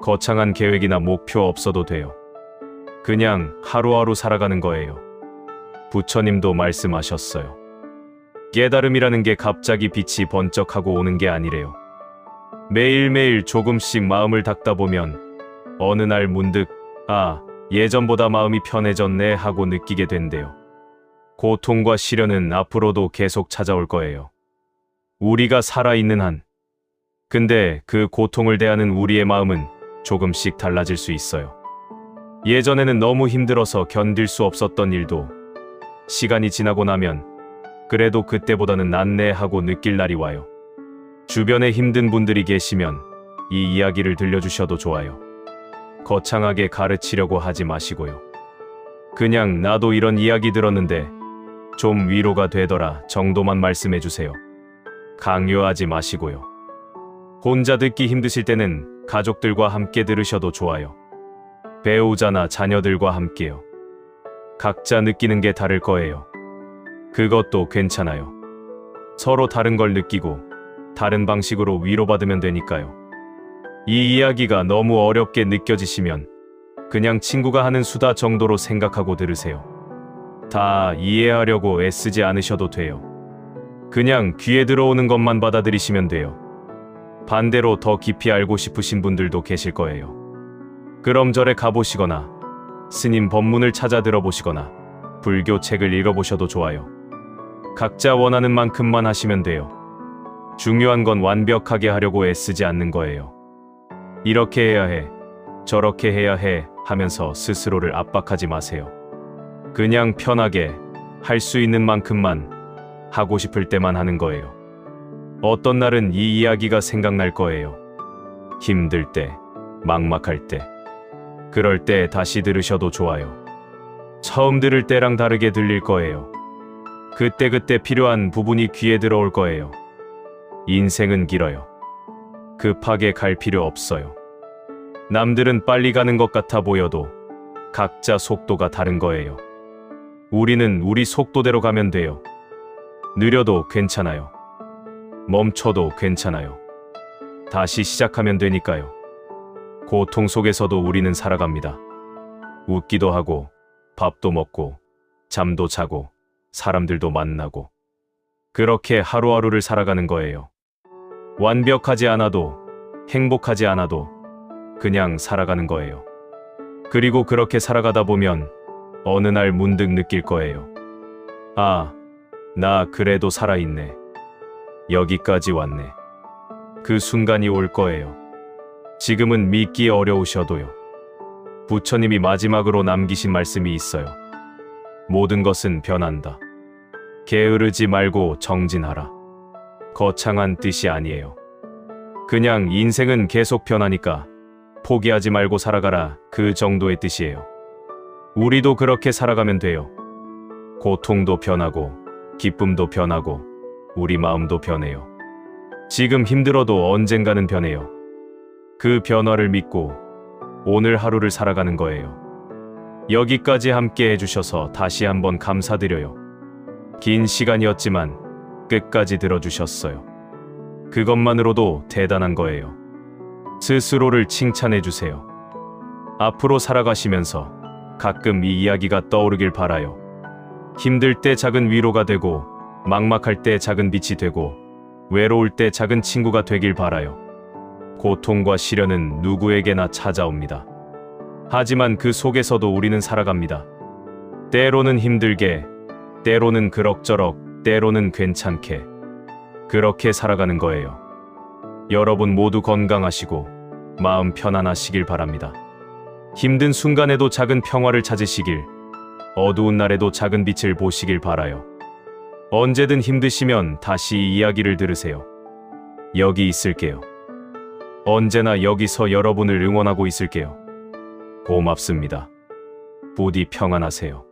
거창한 계획이나 목표 없어도 돼요. 그냥 하루하루 살아가는 거예요. 부처님도 말씀하셨어요. 깨달음이라는 게 갑자기 빛이 번쩍하고 오는 게 아니래요. 매일매일 조금씩 마음을 닦다 보면 어느 날 문득 예전보다 마음이 편해졌네 하고 느끼게 된대요. 고통과 시련은 앞으로도 계속 찾아올 거예요. 우리가 살아있는 한. 근데 그 고통을 대하는 우리의 마음은 조금씩 달라질 수 있어요. 예전에는 너무 힘들어서 견딜 수 없었던 일도 시간이 지나고 나면 그래도 그때보다는 낫네 하고 느낄 날이 와요. 주변에 힘든 분들이 계시면 이 이야기를 들려주셔도 좋아요. 거창하게 가르치려고 하지 마시고요. 그냥 나도 이런 이야기 들었는데 좀 위로가 되더라 정도만 말씀해 주세요. 강요하지 마시고요. 혼자 듣기 힘드실 때는 가족들과 함께 들으셔도 좋아요. 배우자나 자녀들과 함께요. 각자 느끼는 게 다를 거예요. 그것도 괜찮아요. 서로 다른 걸 느끼고 다른 방식으로 위로받으면 되니까요. 이 이야기가 너무 어렵게 느껴지시면 그냥 친구가 하는 수다 정도로 생각하고 들으세요. 다 이해하려고 애쓰지 않으셔도 돼요. 그냥 귀에 들어오는 것만 받아들이시면 돼요. 반대로 더 깊이 알고 싶으신 분들도 계실 거예요. 그럼 절에 가보시거나 스님 법문을 찾아 들어보시거나 불교 책을 읽어보셔도 좋아요. 각자 원하는 만큼만 하시면 돼요. 중요한 건 완벽하게 하려고 애쓰지 않는 거예요. 이렇게 해야 해, 저렇게 해야 해 하면서 스스로를 압박하지 마세요. 그냥 편하게 할 수 있는 만큼만 하고 싶을 때만 하는 거예요. 어떤 날은 이 이야기가 생각날 거예요. 힘들 때, 막막할 때. 그럴 때 다시 들으셔도 좋아요. 처음 들을 때랑 다르게 들릴 거예요. 그때그때 필요한 부분이 귀에 들어올 거예요. 인생은 길어요. 급하게 갈 필요 없어요. 남들은 빨리 가는 것 같아 보여도 각자 속도가 다른 거예요. 우리는 우리 속도대로 가면 돼요. 느려도 괜찮아요. 멈춰도 괜찮아요. 다시 시작하면 되니까요. 고통 속에서도 우리는 살아갑니다. 웃기도 하고, 밥도 먹고, 잠도 자고, 사람들도 만나고. 그렇게 하루하루를 살아가는 거예요. 완벽하지 않아도, 행복하지 않아도 그냥 살아가는 거예요. 그리고 그렇게 살아가다 보면 어느 날 문득 느낄 거예요. 나 그래도 살아있네. 여기까지 왔네. 그 순간이 올 거예요. 지금은 믿기 어려우셔도요. 부처님이 마지막으로 남기신 말씀이 있어요. 모든 것은 변한다. 게으르지 말고 정진하라. 거창한 뜻이 아니에요. 그냥 인생은 계속 변하니까 포기하지 말고 살아가라, 그 정도의 뜻이에요. 우리도 그렇게 살아가면 돼요. 고통도 변하고 기쁨도 변하고 우리 마음도 변해요. 지금 힘들어도 언젠가는 변해요. 그 변화를 믿고 오늘 하루를 살아가는 거예요. 여기까지 함께 해주셔서 다시 한번 감사드려요. 긴 시간이었지만 끝까지 들어주셨어요. 그것만으로도 대단한 거예요. 스스로를 칭찬해주세요. 앞으로 살아가시면서 가끔 이 이야기가 떠오르길 바라요. 힘들 때 작은 위로가 되고, 막막할 때 작은 빛이 되고, 외로울 때 작은 친구가 되길 바라요. 고통과 시련은 누구에게나 찾아옵니다. 하지만 그 속에서도 우리는 살아갑니다. 때로는 힘들게, 때로는 그럭저럭, 때로는 괜찮게. 그렇게 살아가는 거예요. 여러분 모두 건강하시고 마음 편안하시길 바랍니다. 힘든 순간에도 작은 평화를 찾으시길, 어두운 날에도 작은 빛을 보시길 바라요. 언제든 힘드시면 다시 이 이야기를 들으세요. 여기 있을게요. 언제나 여기서 여러분을 응원하고 있을게요. 고맙습니다. 부디 평안하세요.